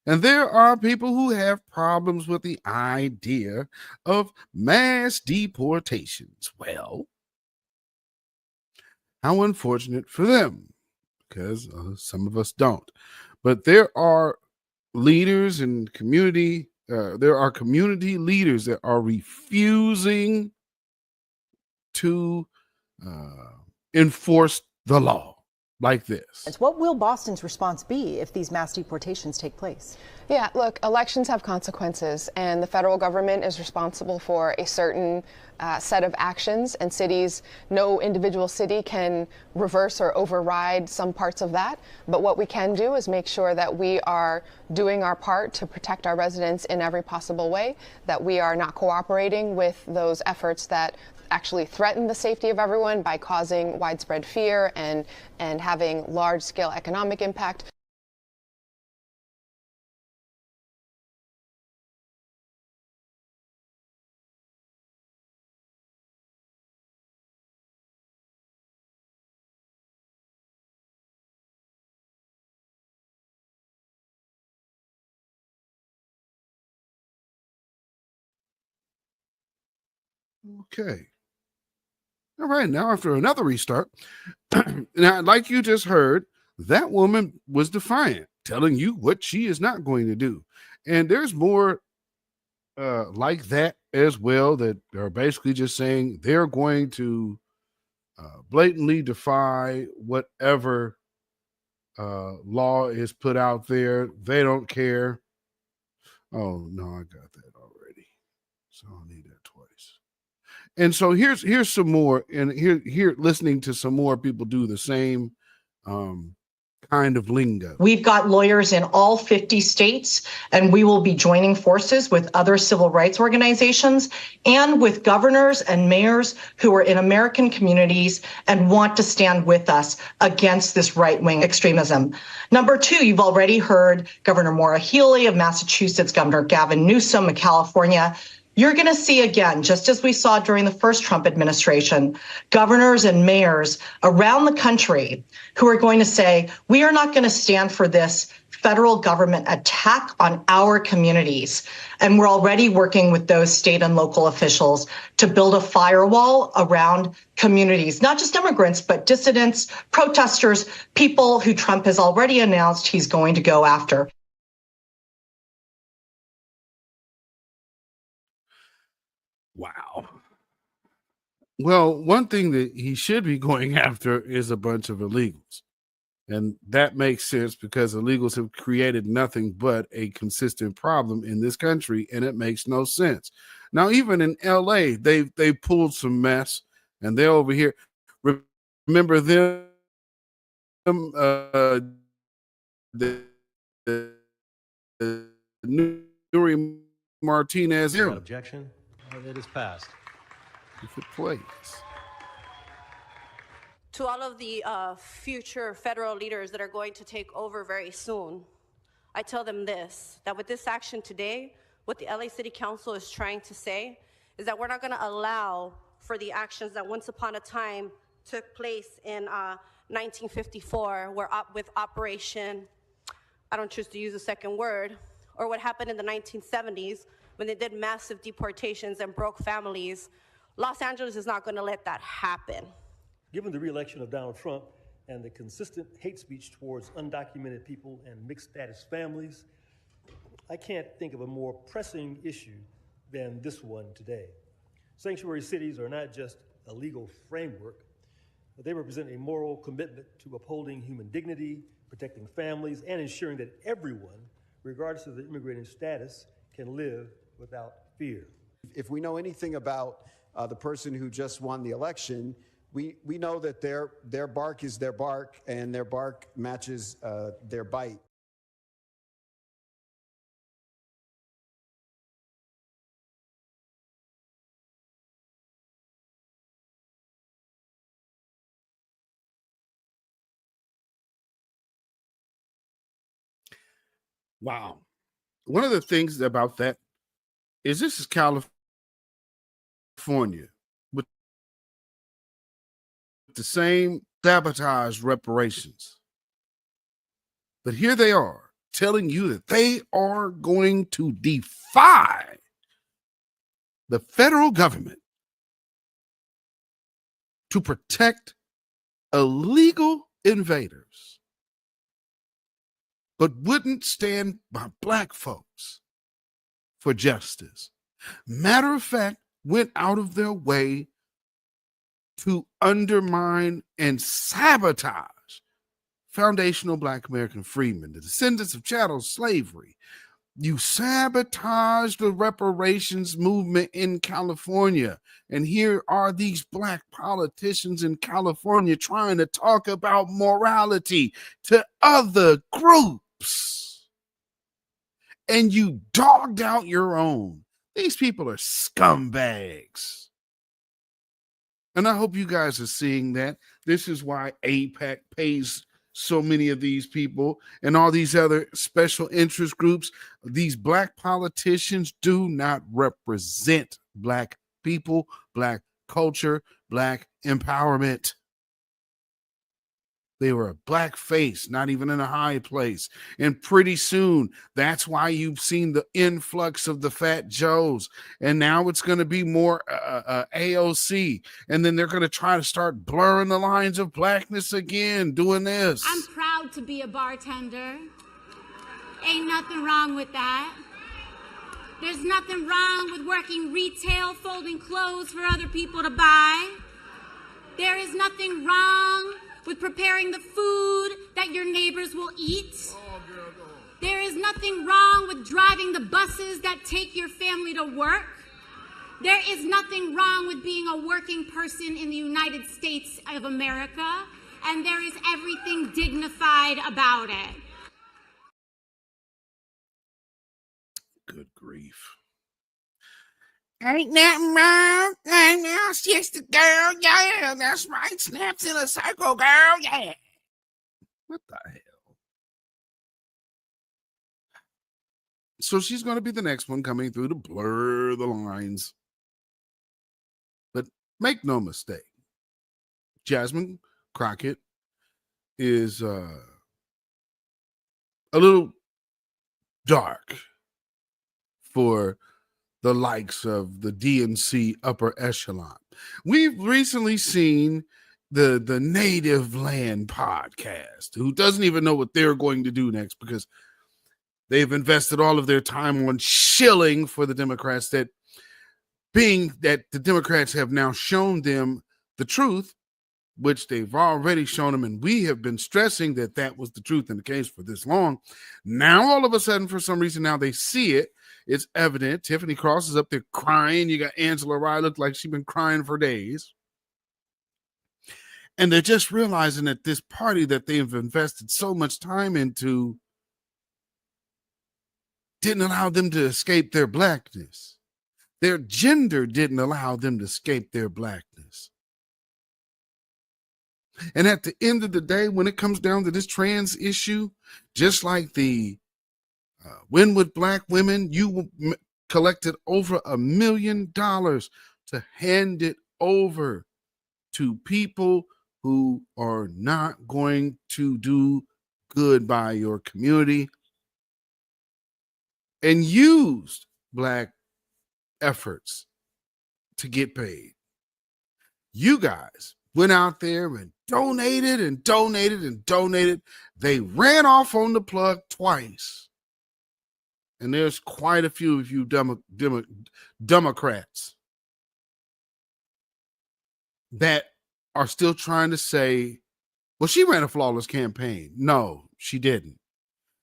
And there are people who have problems with the idea of mass deportations. Well, how unfortunate for them, because some of us don't. But there are leaders and community leaders that are refusing to enforce the law like this. What will Boston's response be if these mass deportations take place? Yeah, look, elections have consequences, and the federal government is responsible for a certain set of actions, and cities, no individual city can reverse or override some parts of that. But what we can do is make sure that we are doing our part to protect our residents in every possible way, that we are not cooperating with those efforts that actually threaten the safety of everyone by causing widespread fear and having large-scale economic impact. Okay. All right, now after another restart, now like you just heard, that woman was defiant, telling you what she is not going to do. And there's more like that as well, that are basically just saying they're going to blatantly defy whatever law is put out there. They don't care. Oh, no, I got that already. So I'll need that twice. And so here's some more. And here listening to some more people do the same kind of lingo. We've got lawyers in all 50 states, and we will be joining forces with other civil rights organizations and with governors and mayors who are in American communities and want to stand with us against this right-wing extremism. Number two, you've already heard Governor Maura Healey of Massachusetts, Governor Gavin Newsom of California. You're going to see again, just as we saw during the first Trump administration, governors and mayors around the country who are going to say, we are not going to stand for this federal government attack on our communities. And we're already working with those state and local officials to build a firewall around communities, not just immigrants, but dissidents, protesters, people who Trump has already announced he's going to go after. Wow. Well, one thing that he should be going after is a bunch of illegals. And that makes sense because illegals have created nothing but a consistent problem in this country, and it makes no sense. Now, even in LA, they pulled some mess, and they're over here. Remember them, Nuri Martinez. Objection. It is passed. If it plays. To all of the future federal leaders that are going to take over very soon, I tell them this, that with this action today, what the LA City Council is trying to say is that we're not going to allow for the actions that once upon a time took place in 1954, where with Operation, I don't choose to use a second word, or what happened in the 1970s when they did massive deportations and broke families. Los Angeles is not going to let that happen. Given the re-election of Donald Trump and the consistent hate speech towards undocumented people and mixed status families, I can't think of a more pressing issue than this one today. Sanctuary cities are not just a legal framework, but they represent a moral commitment to upholding human dignity, protecting families, and ensuring that everyone, regardless of their immigrating status, can live without fear. If we know anything about the person who just won the election, we know that their bark is their bark, and their bark matches their bite. Wow. One of the things about that is this is California with the same sabotage reparations. But here they are telling you that they are going to defy the federal government to protect illegal invaders, but wouldn't stand by black folks for justice. Matter of fact, went out of their way to undermine and sabotage foundational Black American freedmen, the descendants of chattel slavery. You sabotage the reparations movement in California. And here are these black politicians in California trying to talk about morality to other groups. And you dogged out your own. These people are scumbags. And I hope you guys are seeing that. This is why AIPAC pays so many of these people and all these other special interest groups. These black politicians do not represent black people, black culture, black empowerment. They were a black face, not even in a high place. And pretty soon, that's why you've seen the influx of the Fat Joes. And now it's going to be more AOC. And then they're going to try to start blurring the lines of blackness again, doing this. I'm proud to be a bartender. Ain't nothing wrong with that. There's nothing wrong with working retail, folding clothes for other people to buy. There is nothing wrong with preparing the food that your neighbors will eat. There is nothing wrong with driving the buses that take your family to work. There is nothing wrong with being a working person in the United States of America, and there is everything dignified about it. Good grief. Ain't nothing wrong. Ain't no sister girl. Yeah, that's right. Snaps in a circle, girl. Yeah. What the hell? So she's going to be the next one coming through to blur the lines. But make no mistake, Jasmine Crockett is a little dark for the likes of the DNC upper echelon. We've recently seen the Native Land podcast, who doesn't even know what they're going to do next because they've invested all of their time on shilling for the Democrats, that being that the Democrats have now shown them the truth, which they've already shown them, and we have been stressing that that was the truth in the case for this long. Now, all of a sudden, for some reason, now they see it. It's evident. Tiffany Cross is up there crying. You got Angela Rye, looked like she's been crying for days. And they're just realizing that this party that they've invested so much time into didn't allow them to escape their blackness. Their gender didn't allow them to escape their blackness. And at the end of the day, when it comes down to this trans issue, just like the Win with Black Women, you collected over $1 million to hand it over to people who are not going to do good by your community, and used Black efforts to get paid. You guys went out there and donated and donated and donated. They ran off on the plug twice. And there's quite a few of you Democrats that are still trying to say, well, she ran a flawless campaign. No, she didn't.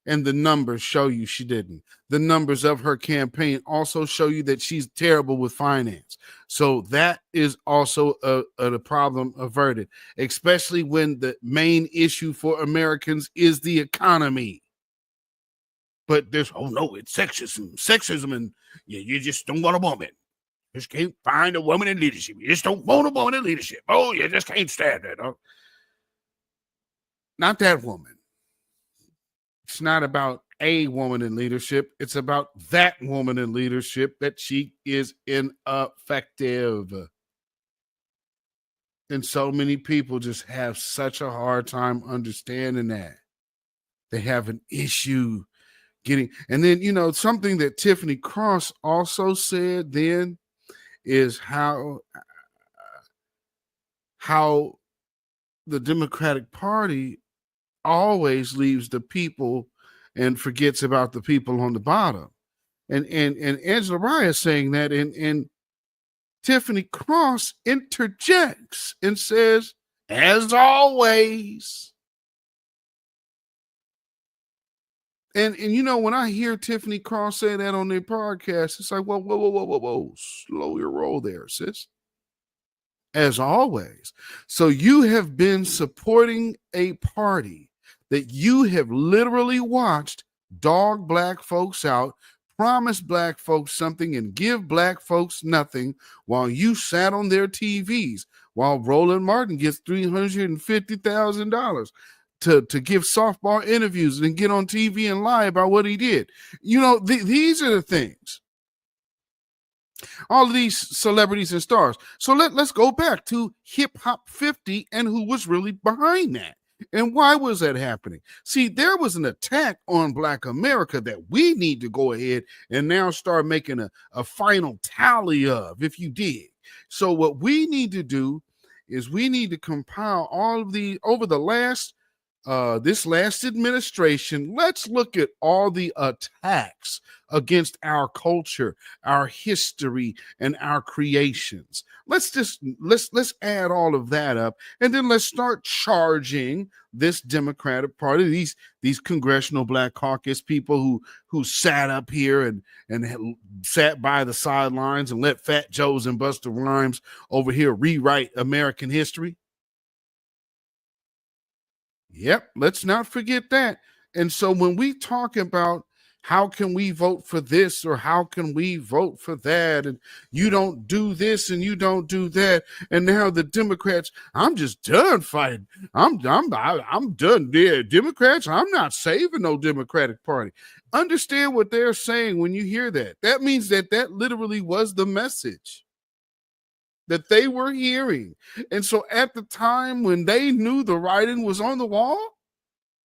And the numbers show you she didn't. The numbers of her campaign also show you that she's terrible with finance. So that is also a problem averted, especially when the main issue for Americans is the economy. But there's, oh no, it's sexism, and you just don't want a woman. You just can't find a woman in leadership. You just don't want a woman in leadership. Oh, you just can't stand it. Oh. Not that woman. It's not about a woman in leadership. It's about that woman in leadership, that she is ineffective. And so many people just have such a hard time understanding that. They have an issue getting, and then, you know, something that Tiffany Cross also said then is how the Democratic Party always leaves the people and forgets about the people on the bottom. And Angela Rye is saying that, and Tiffany Cross interjects and says, as always. And you know, when I hear Tiffany Cross say that on their podcast, it's like, whoa, slow your roll there, sis. As always. So you have been supporting a party that you have literally watched dog Black folks out, promise Black folks something, and give Black folks nothing, while you sat on their TVs, while Roland Martin gets $350,000 to give softball interviews and get on TV and lie about what he did. You know, these are the things. All of these celebrities and stars. So let's go back to Hip Hop 50 and who was really behind that. And why was that happening? See, there was an attack on Black America that we need to go ahead and now start making a final tally of, if you dig. So what we need to do is we need to compile all of the, over the last this last administration, let's look at all the attacks against our culture, our history, and our creations. Let's add all of that up, and then let's start charging this Democratic Party, these Congressional Black Caucus people who sat up here and sat by the sidelines and let Fat Joes and Busta Rhymes over here rewrite American history. Yep, let's not forget that. And so when we talk about how can we vote for this or how can we vote for that, and you don't do this and you don't do that, and now the Democrats, I'm just done fighting. I'm done there. Democrats, I'm not saving no Democratic Party. Understand what they're saying when you hear that. That means that literally was the message that they were hearing. And so at the time when they knew the writing was on the wall,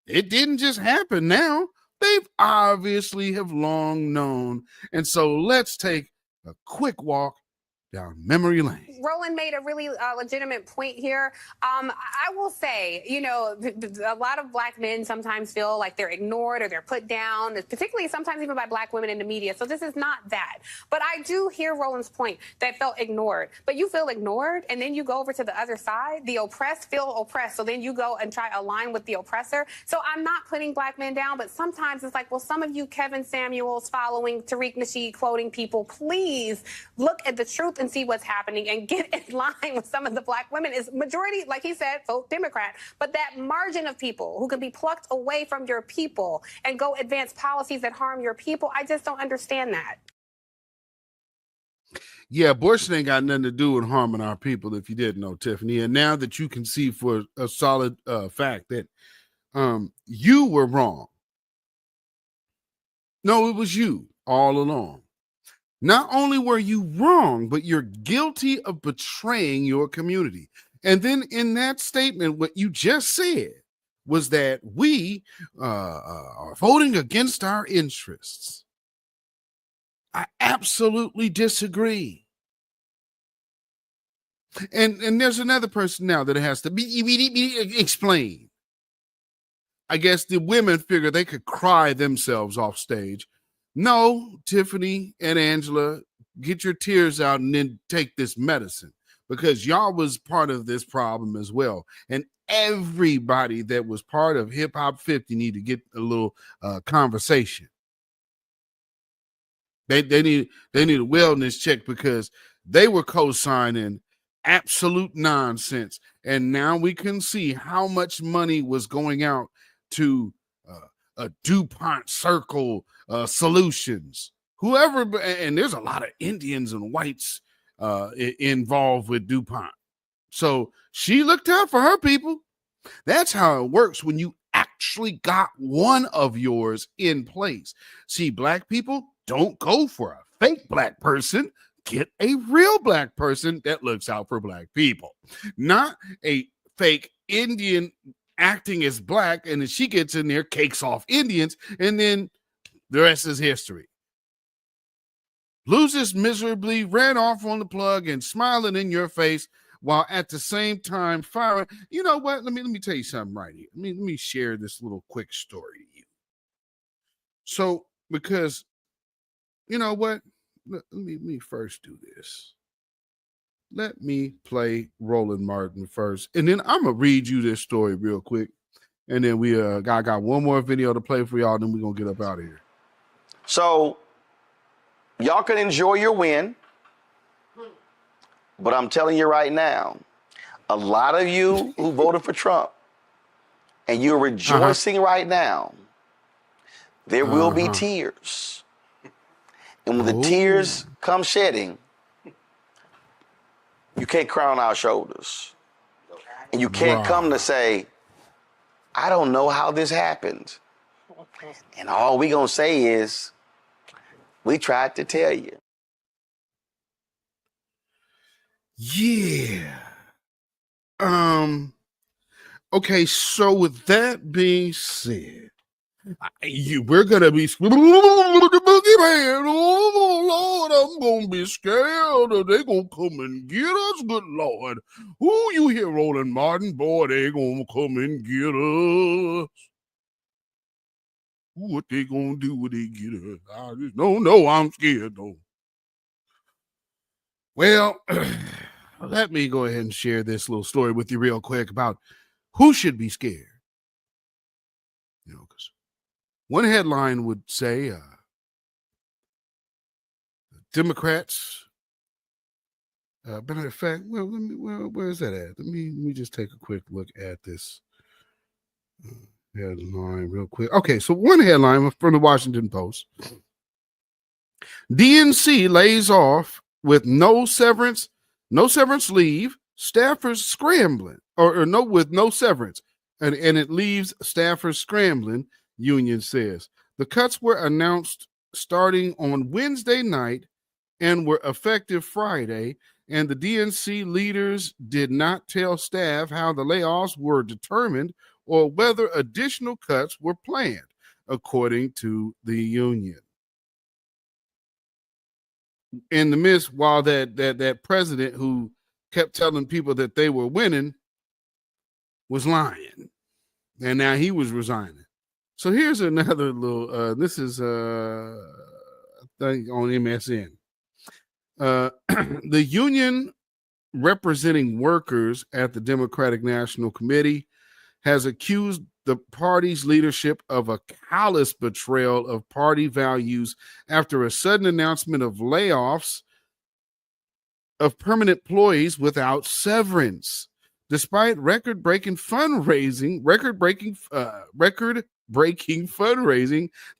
it didn't just happen now. They've obviously have long known. And so let's take a quick walk down memory lane. Roland made a really legitimate point here. I will say, you know, a lot of black men sometimes feel like they're ignored or they're put down, particularly sometimes even by black women in the media. So this is not that. But I do hear Roland's point that felt ignored. But you feel ignored and then you go over to the other side. The oppressed feel oppressed. So then you go and try to align with the oppressor. So I'm not putting black men down, but sometimes it's like, well, some of you Kevin Samuels following Tariq Nasheed quoting people, please look at the truth and see what's happening and get in line with some of the black women. Is majority, like he said, vote Democrat, but that margin of people who can be plucked away from your people and go advance policies that harm your people, I just don't understand that. Yeah, abortion ain't got nothing to do with harming our people, if you didn't know, Tiffany. And now that you can see for a solid fact that you were wrong. No, it was you all along. Not only were you wrong, but you're guilty of betraying your community. And then in that statement, what you just said was that we are voting against our interests. I absolutely disagree. And there's another person now that has to be explained. I guess the women figure they could cry themselves off stage. No, Tiffany and Angela, get your tears out and then take this medicine, because y'all was part of this problem as well. And everybody that was part of Hip Hop 50 need to get a little conversation. They need a wellness check, because they were co-signing absolute nonsense. And now we can see how much money was going out to a DuPont Circle Solutions, whoever, and there's a lot of Indians and whites involved with DuPont. So she looked out for her people. That's how it works when you actually got one of yours in place. See, black people don't go for a fake black person. Get a real black person that looks out for black people, not a fake Indian acting as black, and then she gets in there, cakes off Indians, and then the rest is history. Loses miserably, ran off on the plug and smiling in your face while at the same time firing. You know what? Let me tell you something right here. Let me share this little quick story to you. So, because you know what? Let me first do this. Let me play Roland Martin first, and then I'm gonna read you this story real quick, and then we got one more video to play for y'all. Then we're gonna get up out of here. So y'all can enjoy your win, but I'm telling you right now, a lot of you who voted for Trump and you're rejoicing right now, there will be tears, and when the tears come shedding, you can't cry on our shoulders. And you can't come to say, I don't know how this happened. And all we gonna say is, we tried to tell you. Yeah. Okay, so with that being said, We're gonna be the boogeyman. Oh Lord, I'm gonna be scared. They gonna come and get us. Good Lord, who you hear, Roland Martin? Boy, they gonna come and get us. What they gonna do when they get us? I just no, I'm scared though. Well, let me go ahead and share this little story with you real quick about who should be scared. You know, because one headline would say, Democrats. Matter of fact, where is that at? Let me just take a quick look at this headline real quick. Okay, so one headline from the Washington Post: DNC lays off with no severance leave. Staffers scrambling, or no, with no severance, and it leaves staffers scrambling. Union says the cuts were announced starting on Wednesday night and were effective Friday, and the DNC leaders did not tell staff how the layoffs were determined or whether additional cuts were planned, according to the union. In the midst, while that president who kept telling people that they were winning was lying, and now he was resigning. So here's another little, this is thing on MSN. The union representing workers at the Democratic National Committee has accused the party's leadership of a callous betrayal of party values after a sudden announcement of layoffs of permanent employees without severance. Despite record-breaking fundraising,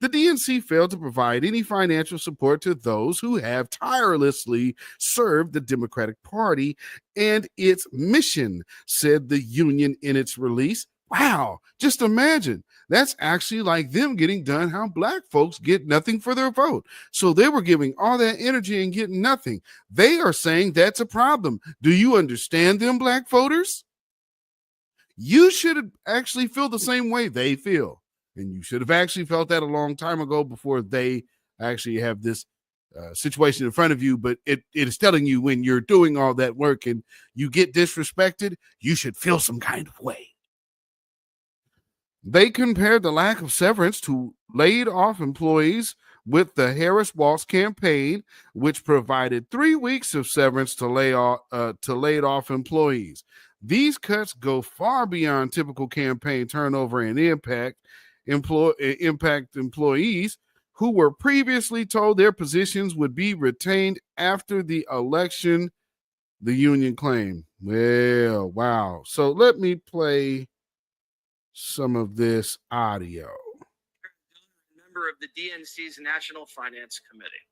the DNC failed to provide any financial support to those who have tirelessly served the Democratic Party and its mission, said the union in its release. Wow, just imagine. That's actually like them getting done how black folks get nothing for their vote. So they were giving all that energy and getting nothing. They are saying that's a problem. Do you understand them, black voters? You should actually feel the same way they feel. And you should have actually felt that a long time ago before they actually have this situation in front of you. But it is telling you when you're doing all that work and you get disrespected, you should feel some kind of way. They compared the lack of severance to laid off employees with the Harris-Walz campaign, which provided 3 weeks of severance to laid off employees. These cuts go far beyond typical campaign turnover and impact employees who were previously told their positions would be retained after the election, the union claimed. Well, wow. So let me play some of this audio. Member of the DNC's National Finance Committee.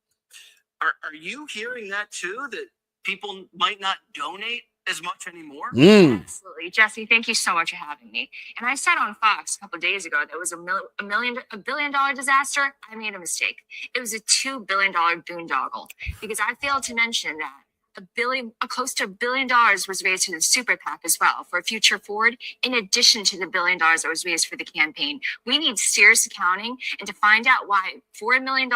Are you hearing that too, that people might not donate as much anymore? Absolutely. Jesse, thank you so much for having me. And I said on Fox a couple of days ago that it was a $1 billion disaster. I made a mistake. It was a $2 billion boondoggle, because I failed to mention that close to $1 billion was raised to the super PAC as well for Future Forward, in addition to the $1 billion that was raised for the campaign. We need serious accounting, and to find out why $4 million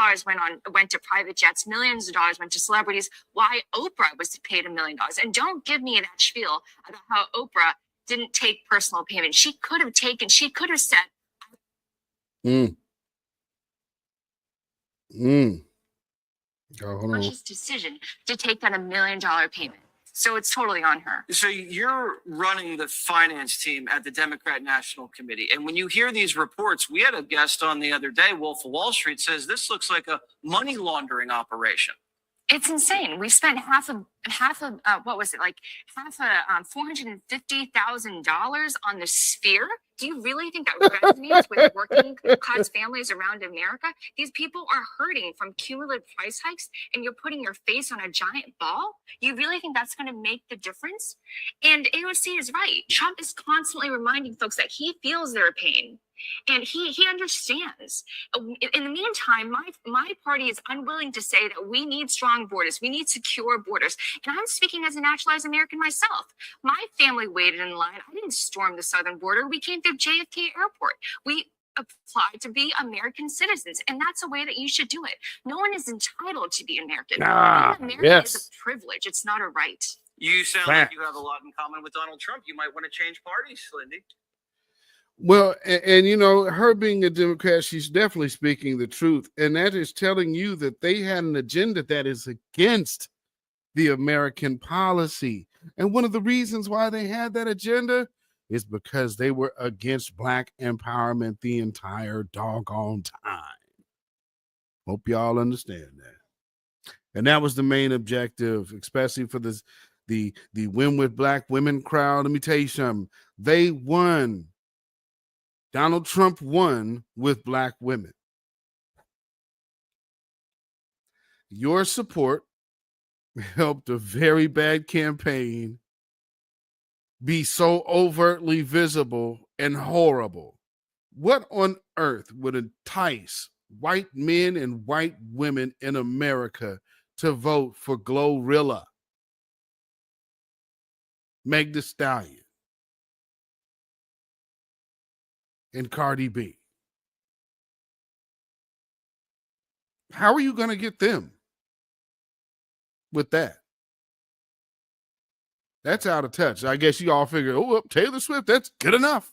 went to private jets, millions of dollars went to celebrities, why Oprah was paid $1 million. And don't give me that spiel about how Oprah didn't take personal payment. She could have said, conscious decision to take that $1 million payment. So it's totally on her. So you're running the finance team at the Democrat National Committee. And when you hear these reports, we had a guest on the other day, Wolf of Wall Street, says this looks like a money laundering operation. It's insane. We spent half of $450,000 on the Sphere. Do you really think that resonates with working class families around America? These people are hurting from cumulative price hikes, and you're putting your face on a giant ball? You really think that's going to make the difference? And AOC is right. Trump is constantly reminding folks that he feels their pain. And he understands. In the meantime, my party is unwilling to say that we need strong borders. We need secure borders. And I'm speaking as a naturalized American myself. My family waited in line. I didn't storm the southern border. We came through JFK Airport. apply to be American citizens, and that's a way that you should do it. No one is entitled to be American. Being American is a privilege. It's not a right. You sound like you have a lot in common with Donald Trump. You might want to change parties, Lindy. Well, and you know, her being a Democrat, she's definitely speaking the truth. And that is telling you that they had an agenda that is against the American policy. And one of the reasons why they had that agenda is because they were against Black empowerment the entire doggone time. Hope y'all understand that. And that was the main objective, especially for the Win with Black Women crowd. Let me tell you something. They won. Donald Trump won with Black women. Your support helped a very bad campaign be so overtly visible and horrible. What on earth would entice white men and white women in America to vote for Glorilla, Meg Thee Stallion, and Cardi B? How are you going to get them with that? That's out of touch. I guess you all figure, oh, Taylor Swift, that's good enough.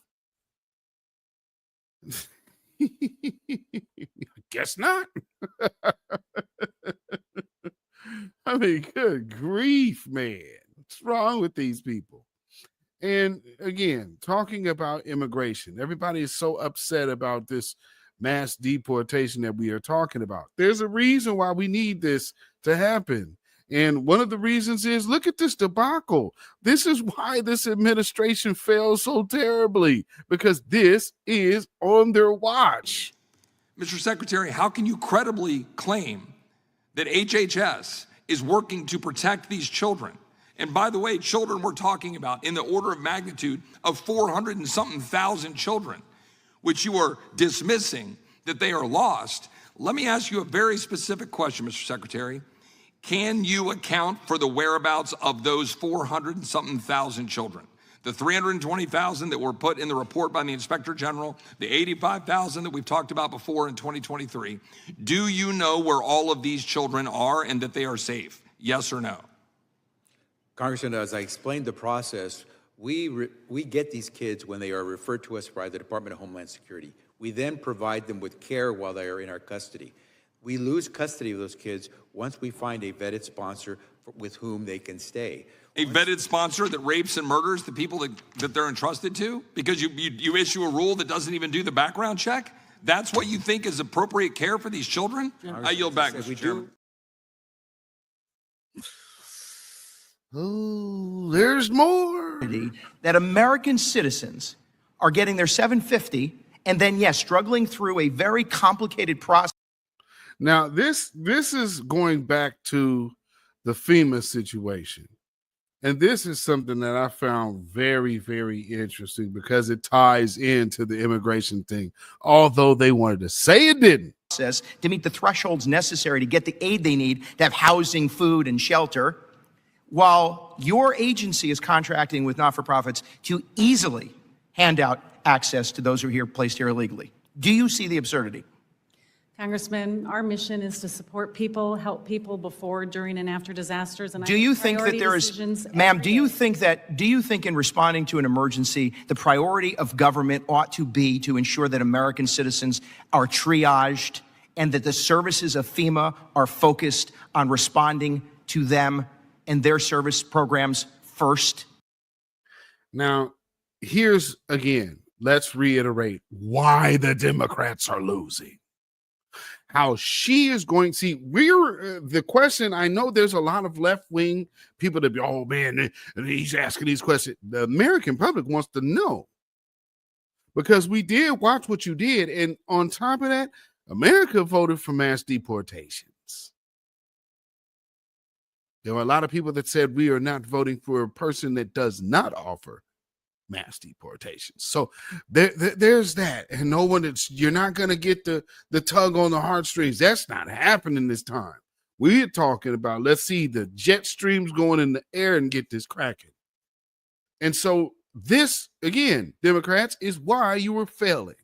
Guess not. I mean, good grief, man. What's wrong with these people? And again, talking about immigration, everybody is so upset about this mass deportation that we are talking about. There's a reason why we need this to happen. And one of the reasons is, look at this debacle. This is why this administration failed so terribly, because this is on their watch. Mr. Secretary, how can you credibly claim that HHS is working to protect these children? And by the way, children we're talking about in the order of magnitude of 400 and something thousand children, which you are dismissing that they are lost. Let me ask you a very specific question, Mr. Secretary. Can you account for the whereabouts of those 400 and something thousand children? The 320,000 that were put in the report by the Inspector General, the 85,000 that we've talked about before in 2023. Do you know where all of these children are and that they are safe? Yes or no? Congressman, as I explained the process, we get these kids when they are referred to us by the Department of Homeland Security. We then provide them with care while they are in our custody. We lose custody of those kids once we find a vetted sponsor with whom they can stay. A vetted sponsor that rapes and murders the people that they're entrusted to? Because you issue a rule that doesn't even do the background check? That's what you think is appropriate care for these children? I yield back, Mr. Chairman. Oh, there's more. That American citizens are getting their 750 and then, yes, struggling through a very complicated process. Now, this is going back to the FEMA situation. And this is something that I found very, very interesting because it ties into the immigration thing, although they wanted to say it didn't. To meet the thresholds necessary to get the aid they need to have housing, food, and shelter, while your agency is contracting with not-for-profits to easily hand out access to those who are here placed here illegally. Do you see the absurdity? Congressman, our mission is to support people, help people before, during, and after disasters. And do you think that there is, ma'am, do you think in responding to an emergency, the priority of government ought to be to ensure that American citizens are triaged and that the services of FEMA are focused on responding to them and their service programs first? Now, here's again, let's reiterate why the Democrats are losing. How she is going, see, the question, I know there's a lot of left-wing people that be, oh man, he's asking these questions. The American public wants to know. Because we did watch what you did, and on top of that, America voted for mass deportations. There were a lot of people that said we are not voting for a person that does not offer mass deportations. So there's that. And no one, you're not going to get the tug on the heartstrings. That's not happening this time. We're talking about, let's see the jet streams going in the air and get this cracking. And so this, again, Democrats, is why you were failing.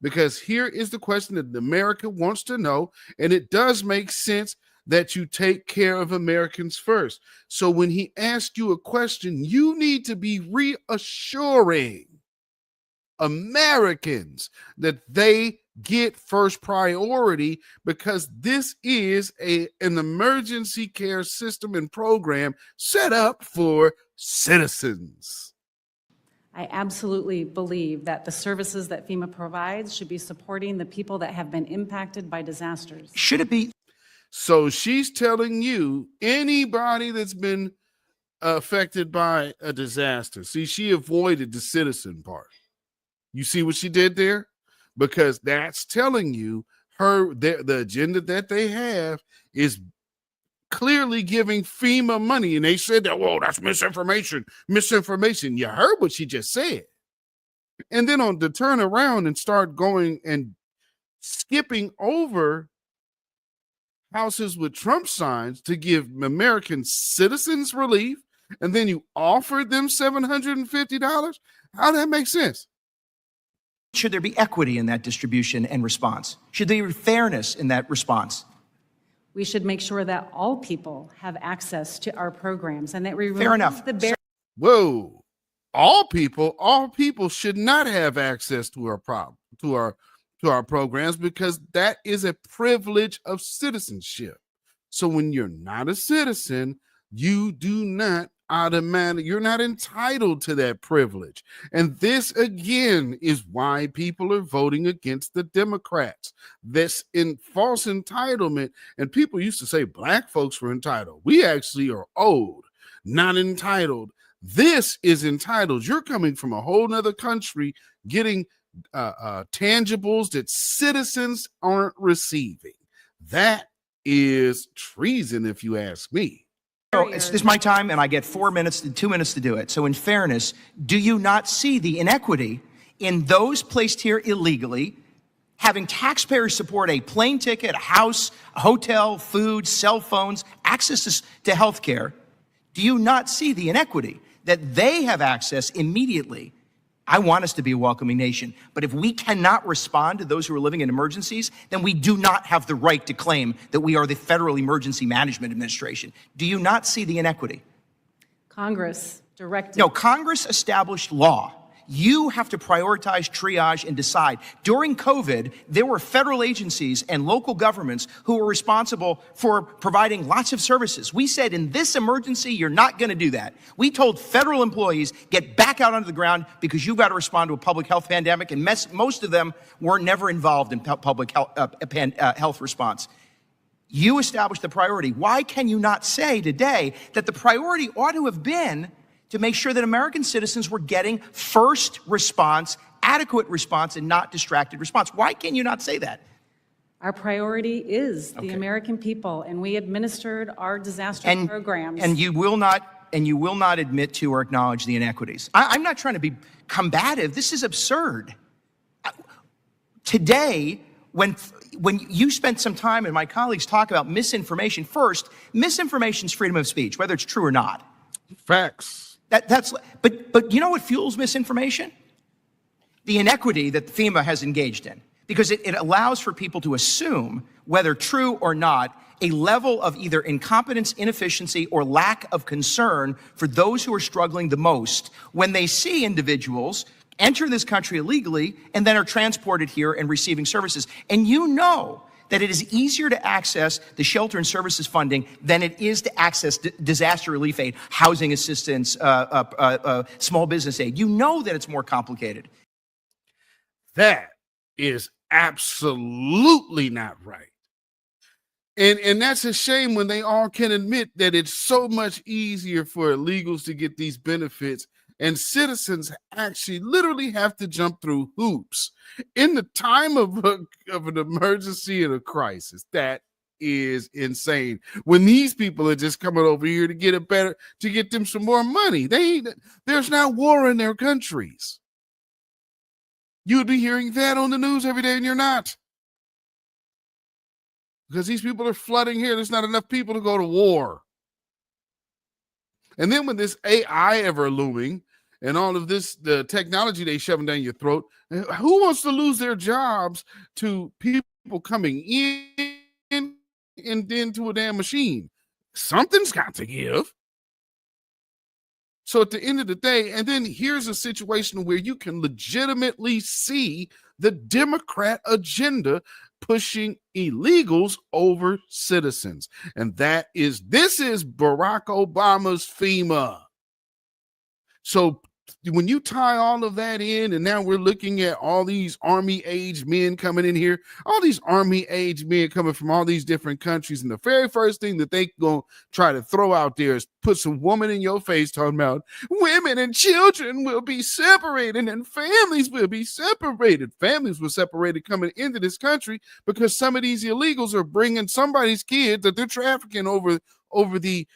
because here is the question that America wants to know, and it does make sense that you take care of Americans first. So when he asks you a question, you need to be reassuring Americans that they get first priority, because this is an emergency care system and program set up for citizens. I absolutely believe that the services that FEMA provides should be supporting the people that have been impacted by disasters. Should it be? So she's telling you, anybody that's been affected by a disaster. See, she avoided the citizen part. You see what she did there? Because that's telling you the agenda that they have is clearly giving FEMA money. And they said that, whoa, that's misinformation. You heard what she just said. And then to turn around and start going and skipping over houses with Trump signs to give American citizens relief, and then you offered them $750. How does that make sense? Should there be equity in that distribution and response? Should there be fairness in that response? We should make sure that all people have access to our programs and that we Fair enough. Whoa. All people should not have access to our programs, because that is a privilege of citizenship. So when you're not a citizen, you're not entitled to that privilege. And this again is why people are voting against the Democrats. This false entitlement. And people used to say black folks were entitled. We actually are owed, not entitled. This is entitled. You're coming from a whole nother country getting tangibles that citizens aren't receiving. That is treason, if you ask me. This is my time, and I get 2 minutes to do it. So in fairness, do you not see the inequity in those placed here illegally, having taxpayers support a plane ticket, a house, a hotel, food, cell phones, access to health care? Do you not see the inequity that they have access immediately? I want us to be a welcoming nation, but if we cannot respond to those who are living in emergencies, then we do not have the right to claim that we are the Federal Emergency Management Administration. Do you not see the inequity? Congress directed. No, Congress established law. You have to prioritize, triage, and decide. During COVID, there were federal agencies and local governments who were responsible for providing lots of services. We said, in this emergency, you're not going to do that. We told federal employees, get back out onto the ground because you've got to respond to a public health pandemic, and most of them were never involved in public health response. You established the priority. Why can you not say today that the priority ought to have been to make sure that American citizens were getting first response, adequate response, and not distracted response? Why can you not say that? Our priority is the American people, and we administered our disaster programs. And you will not admit to or acknowledge the inequities. I'm not trying to be combative. This is absurd. Today, when you spent some time and my colleagues talk about misinformation, first, misinformation is freedom of speech, whether it's true or not. Facts. But you know what fuels misinformation? The inequity that FEMA has engaged in, because it allows for people to assume, whether true or not, a level of either incompetence, inefficiency, or lack of concern for those who are struggling the most when they see individuals enter this country illegally and then are transported here and receiving services. And you know that it is easier to access the shelter and services funding than it is to access disaster relief aid, housing assistance, small business aid. You know that it's more complicated. That is absolutely not right. And that's a shame when they all can admit that it's so much easier for illegals to get these benefits, and citizens actually literally have to jump through hoops in the time of an emergency and a crisis. That is insane. When these people are just coming over here to get them some more money. There's not war in their countries. You'd be hearing that on the news every day, and you're not. Because these people are flooding here. There's not enough people to go to war. And then with this AI ever looming, and all of this, the technology they shoving down your throat. Who wants to lose their jobs to people coming in and then to a damn machine? Something's got to give. So at the end of the day, and then here's a situation where you can legitimately see the Democrat agenda pushing illegals over citizens. And this is Barack Obama's FEMA. So when you tie all of that in, and now we're looking at all these army-aged men coming in here, all these army-aged men coming from all these different countries, and the very first thing that they gonna try to throw out there is put some woman in your face talking about women and children will be separated and families will be separated. Families were separated coming into this country because some of these illegals are bringing somebody's kids that they're trafficking over the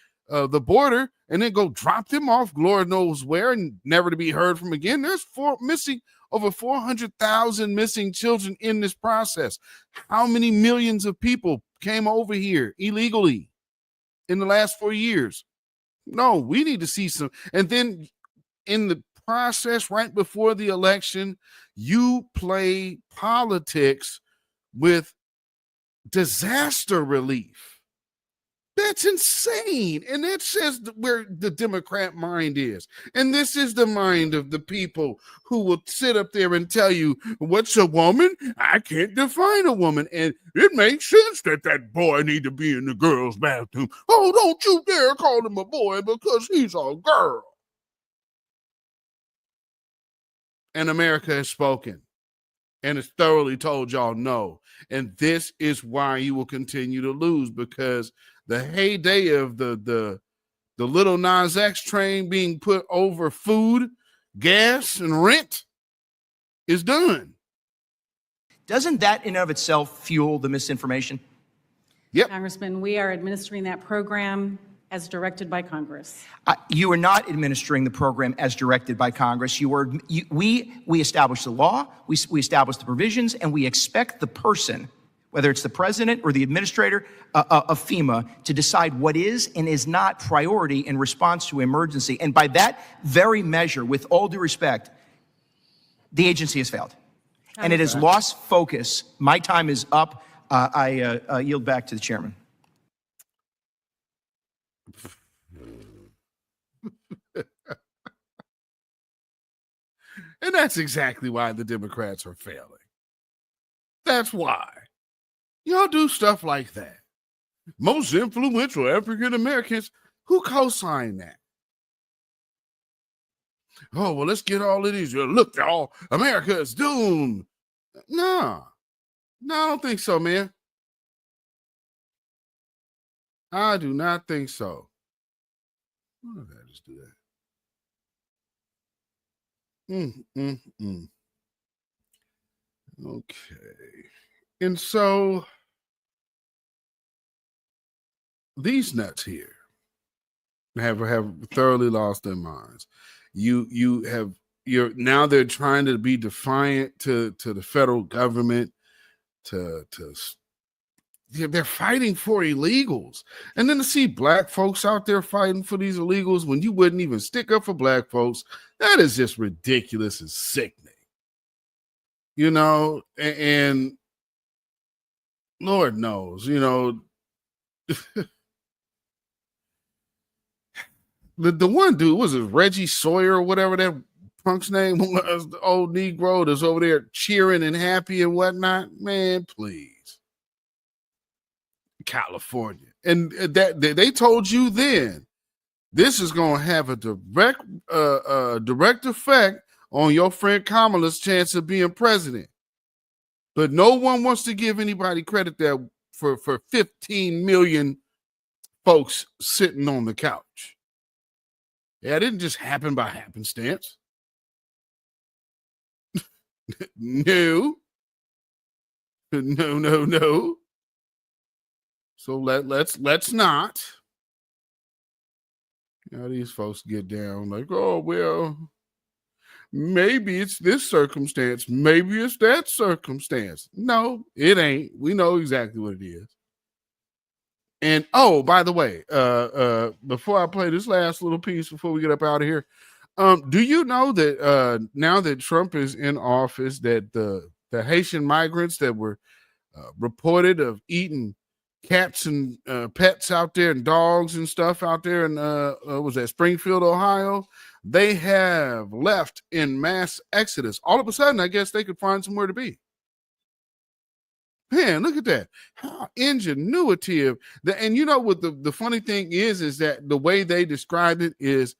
border, and then go drop them off Lord knows where and never to be heard from again. There's over 400,000 missing children in this process. How many millions of people came over here illegally in the last 4 years? No, we need to see some. And then in the process right before the election, you play politics with disaster relief. That's insane. And that says where the Democrat mind is. And this is the mind of the people who will sit up there and tell you, what's a woman? I can't define a woman. And it makes sense that boy need to be in the girl's bathroom. Oh, don't you dare call him a boy because he's a girl. And America has spoken and has thoroughly told y'all no. And this is why you will continue to lose, because the heyday of the little Nas X train being put over food, gas, and rent is done. Doesn't that in and of itself fuel the misinformation? Yep. Congressman, we are administering that program as directed by Congress. You are not administering the program as directed by Congress. We established the law, we established the provisions, and we expect the person, whether it's the president or the administrator of FEMA, to decide what is and is not priority in response to emergency. And by that very measure, with all due respect, the agency has failed. And it has lost focus. My time is up. I yield back to the chairman. And that's exactly why the Democrats are failing. That's why. Y'all do stuff like that. Most influential African Americans, who co-signed that? Oh, well, let's get all of these. Look, y'all, America is doomed. No, I don't think so, man. I do not think so. Why did I just do that? Okay. And so these nuts here have thoroughly lost their minds. Now they're trying to be defiant to the federal government, they're fighting for illegals. And then to see black folks out there fighting for these illegals when you wouldn't even stick up for black folks, that is just ridiculous and sickening. You know, and Lord knows, you know, the one dude, was it Reggie Sawyer or whatever that punk's name was, the old Negro that's over there cheering and happy and whatnot? Man, please. California. And that they told you then, this is going to have a direct effect on your friend Kamala's chance of being president. But no one wants to give anybody credit there for 15 million folks sitting on the couch. Yeah, it didn't just happen by happenstance. No. So let's not. You know, these folks get down like, oh, well, maybe it's this circumstance. Maybe it's that circumstance. No, it ain't. We know exactly what it is. And, oh, by the way, before I play this last little piece, before we get up out of here, Do you know that now that Trump is in office, that the Haitian migrants that were reported of eating cats and pets out there and dogs and stuff out there in was that Springfield, Ohio, they have left in mass exodus. All of a sudden, I guess they could find somewhere to be. Man, look at that. How ingenuitive. And you know what the funny thing is that the way they described it is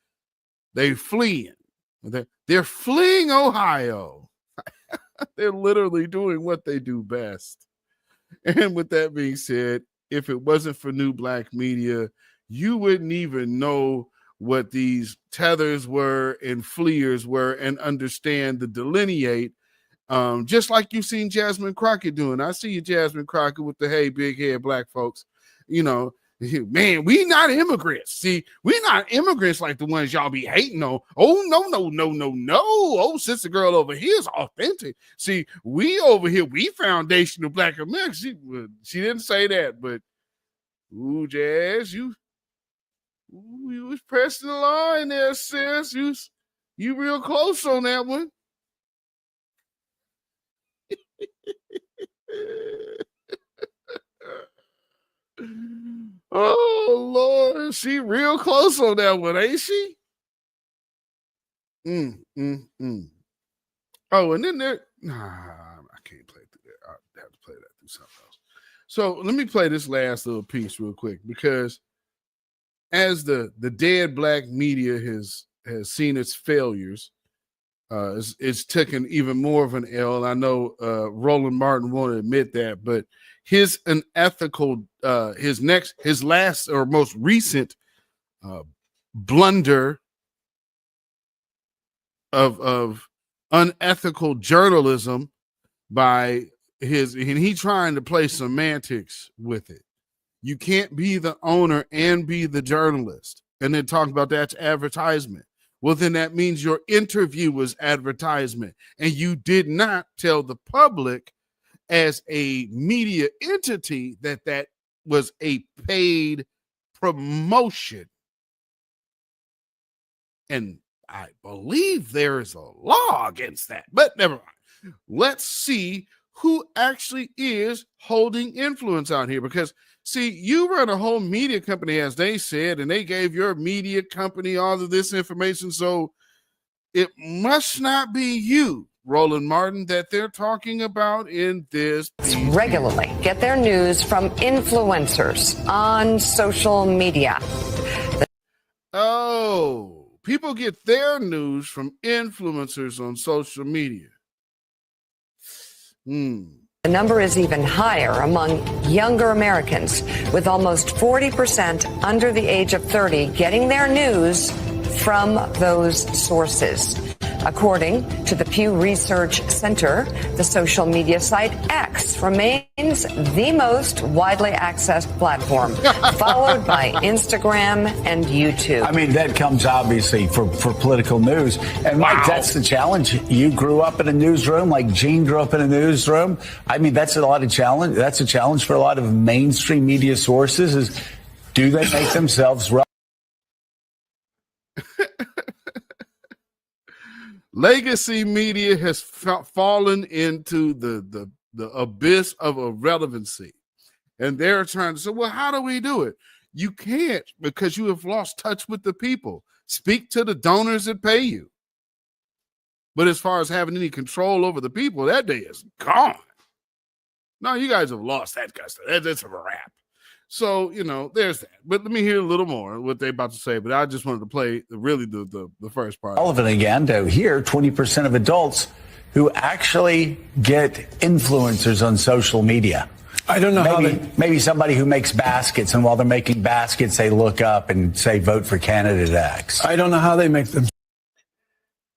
they fleeing. They're fleeing Ohio. They're literally doing what they do best. And with that being said, if it wasn't for New Black Media, you wouldn't even know what these tethers were and fleers were and understand the delineate. Just like you've seen Jasmine Crockett doing. I see you, Jasmine Crockett, with the hey, big head black folks. You know, man, we not immigrants. See, we not immigrants like the ones y'all be hating on. Oh, no. Oh, sister girl over here is authentic. See, we over here, we foundational Black America. She didn't say that, but ooh, Jazz, you was pressing the line there, sis. You real close on that one. Oh Lord, she real close on that one, ain't she? Oh, and then I can't play through that. I have to play that through something else. So let me play this last little piece real quick, because as the dead black media has seen its failures, it's taken even more of an L. I know Roland Martin won't admit that, but his unethical, his last or most recent blunder of unethical journalism by and he trying to play semantics with it. You can't be the owner and be the journalist. And then talk about that's advertisement. Well, then that means your interview was advertisement, and you did not tell the public as a media entity that was a paid promotion. And I believe there is a law against that, but never mind. Let's see who actually is holding influence out here, because see, you run a whole media company, as they said, and they gave your media company all of this information. So it must not be you, Roland Martin, that they're talking about in this piece. Regularly get their news from influencers on social media. Oh, people get their news from influencers on social media. The number is even higher among younger Americans, with almost 40% under the age of 30 getting their news from those sources. According to the Pew Research Center, the social media site X remains the most widely accessed platform, followed by Instagram and YouTube. I mean, that comes obviously for political news. And Mike, that's the challenge. You grew up in a newsroom, like Gene grew up in a newsroom. I mean, that's a lot of challenge. That's a challenge for a lot of mainstream media sources is, do they make themselves relevant? Legacy media has fallen into the abyss of irrelevancy. And they're trying to say, well, how do we do it? You can't, because you have lost touch with the people. Speak to the donors that pay you. But as far as having any control over the people, that day is gone. No, you guys have lost that gusto. That's a wrap. So, you know, there's that. But let me hear a little more what they're about to say. But I just wanted to play really the first part. Relevant again to hear 20% of adults who actually get influencers on social media. I don't know maybe somebody who makes baskets, and while they're making baskets, they look up and say, vote for candidate X. I don't know how they make them.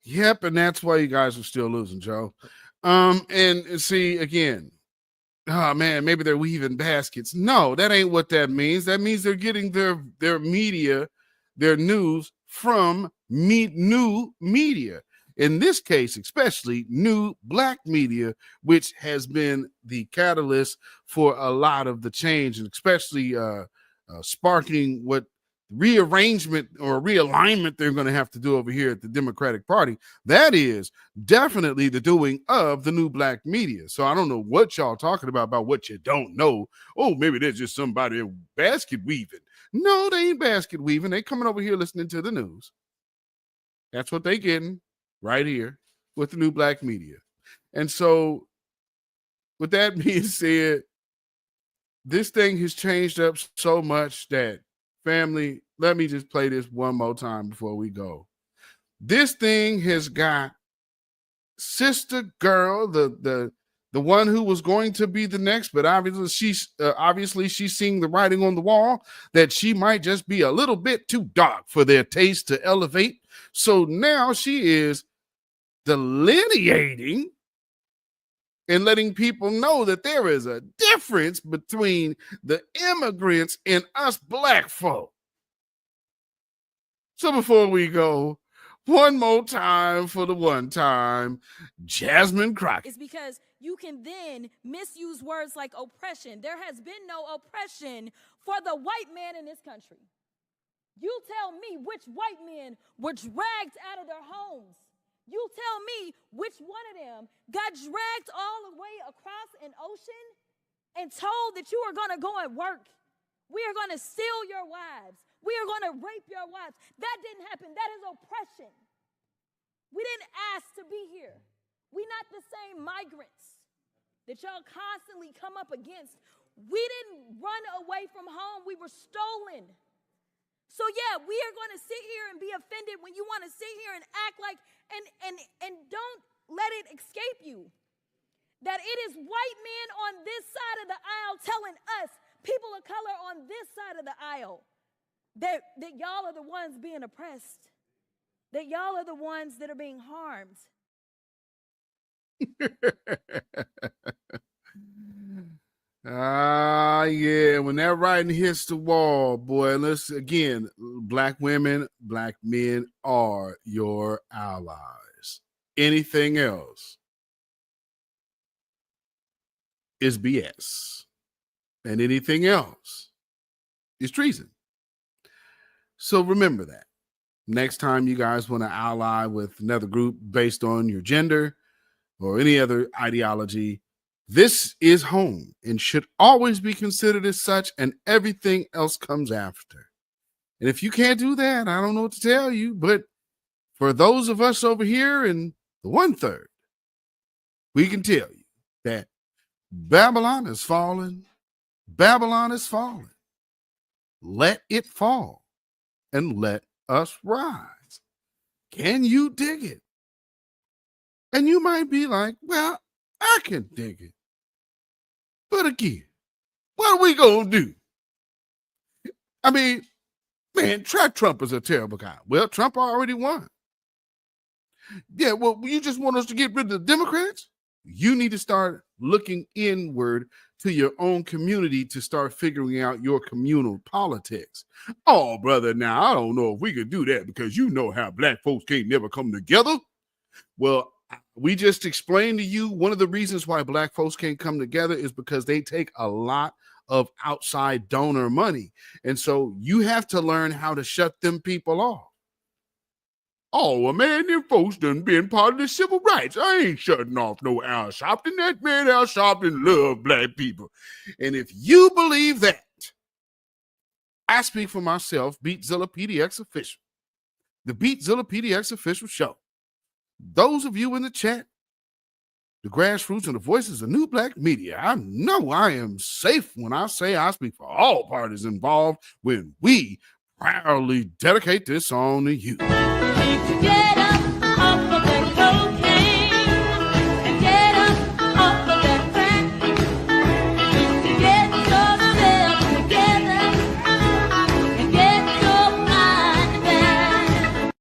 Yep, and that's why you guys are still losing, Joe. And see, again, oh man, maybe they're weaving baskets. No, that ain't what that means. That means they're getting their media, their news from new media. In this case, especially new black media, which has been the catalyst for a lot of the change, and especially sparking what rearrangement or realignment they're going to have to do over here at the Democratic Party, that is definitely the doing of the new black media. So I don't know what y'all talking about what you don't know. Oh, maybe there's just somebody basket weaving. No, they ain't basket weaving. They coming over here listening to the news. That's what they getting right here with the new black media. And so with that being said, this thing has changed up so much that, family, let me just play this one more time before we go. This thing has got sister girl, the one who was going to be the next, but obviously she's seeing the writing on the wall that she might just be a little bit too dark for their taste to elevate. So now she is delineating and letting people know that there is a difference between the immigrants and us black folk. So before we go, one more time for the one time, Jasmine Crockett. It's because you can then misuse words like oppression. There has been no oppression for the white man in this country. You tell me which white men were dragged out of their homes. You tell me which one of them got dragged all the way across an ocean and told that you are going to go and work. We are going to steal your wives. We are going to rape your wives. That didn't happen. That is oppression. We didn't ask to be here. We're not the same migrants that y'all constantly come up against. We didn't run away from home. We were stolen. So yeah, we are going to sit here and be offended when you want to sit here and act like, and don't let it escape you that it is white men on this side of the aisle telling us, people of color on this side of the aisle, that y'all are the ones being oppressed, that y'all are the ones that are being harmed. Yeah, when that writing hits the wall, boy, let's again, black women, black men are your allies. Anything else is BS. And anything else is treason. So remember that. Next time you guys want to ally with another group based on your gender or any other ideology, this is home and should always be considered as such, and everything else comes after. And if you can't do that, I don't know what to tell you, but for those of us over here in the 1/3, we can tell you that Babylon is falling. Babylon is falling. Let it fall and let us rise. Can you dig it? And you might be like, well, I can dig it. But again, what are we going to do? I mean, man, Trump is a terrible guy. Well, Trump already won. Yeah, well, you just want us to get rid of the Democrats? You need to start looking inward to your own community to start figuring out your communal politics. Oh, brother, now, I don't know if we could do that because you know how black folks can't never come together. Well, we just explained to you one of the reasons why black folks can't come together is because they take a lot of outside donor money. And so you have to learn how to shut them people off. Oh, well, man, them folks done been part of the civil rights. I ain't shutting off no Al Sharpton. That man Al Sharpton love black people. And if you believe that, I speak for myself, Beatzilla PDX official, the Beatzilla PDX official show. Those of you in the chat, the grassroots and the voices of new black media, I know I am safe when I say I speak for all parties involved when we proudly dedicate this song to you. Get up off of that cocaine and get up off of that crack. Get yourself together and get your mind back.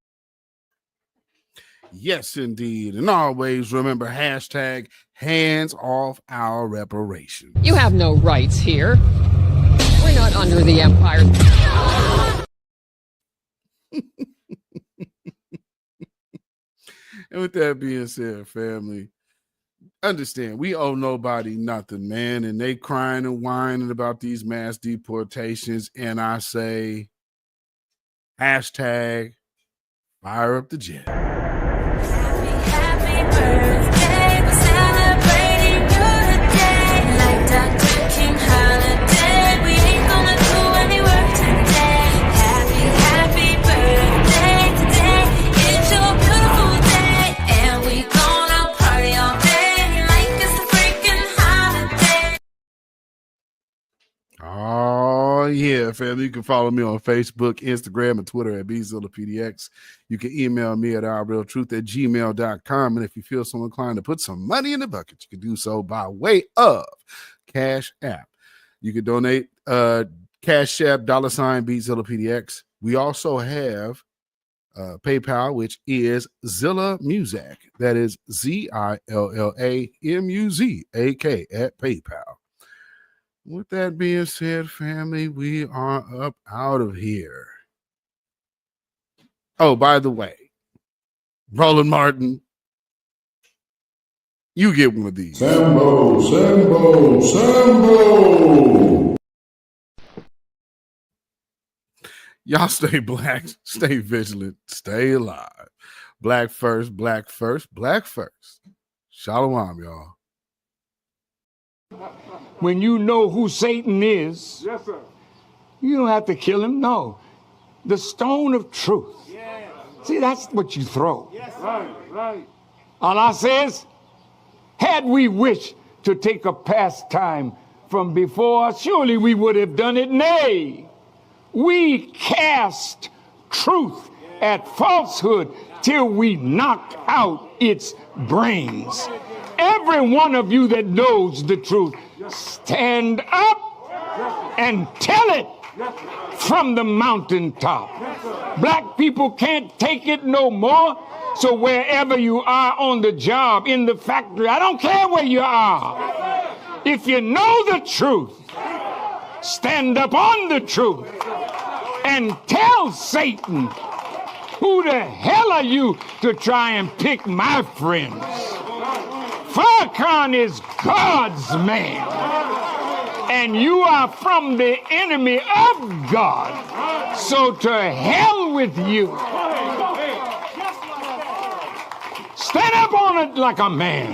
Yes, indeed. And always remember hashtag hands off our reparations. You have no rights here. We're not under the empire. And with that being said, family, understand we owe nobody nothing, man. And they crying and whining about these mass deportations. And I say, Hashtag fire up the jet. Happy birthday, we're celebrating you today. Like Dr. King holiday, we ain't gonna do any work today. Happy birthday today. It's your beautiful day, and we gonna party all day like it's a freaking holiday. Oh, yeah, family. You can follow me on Facebook, Instagram, and Twitter at beatzillapdx. You can email me at ourrealtruth@gmail.com. And if you feel so inclined to put some money in the bucket, you can do so by way of Cash App. You can donate Cash App, $beatzillapdx. We also have PayPal, which is Zilla Music. That is ZILLAMUZAK at PayPal. With that being said, family, we are up out of here. Oh, by the way, Roland Martin, you get one of these. Sambo, Sambo, Sambo. Y'all stay black, stay vigilant, stay alive. Black first, black first, black first. Shalom, y'all. When you know who Satan is, yes, sir, you don't have to kill him. No. The stone of truth. Yes. See, that's what you throw. Yes, right. Allah says, had we wished to take a pastime from before, surely we would have done it. Nay, we cast truth at falsehood till we knock out its brains. Every one of you that knows the truth, stand up and tell it from the mountaintop. Black people can't take it no more. So wherever you are on the job, in the factory, I don't care where you are. If you know the truth, stand up on the truth and tell Satan, who the hell are you to try and pick my friends? Farrakhan is God's man, and you are from the enemy of God. So to hell with you. Stand up on it like a man.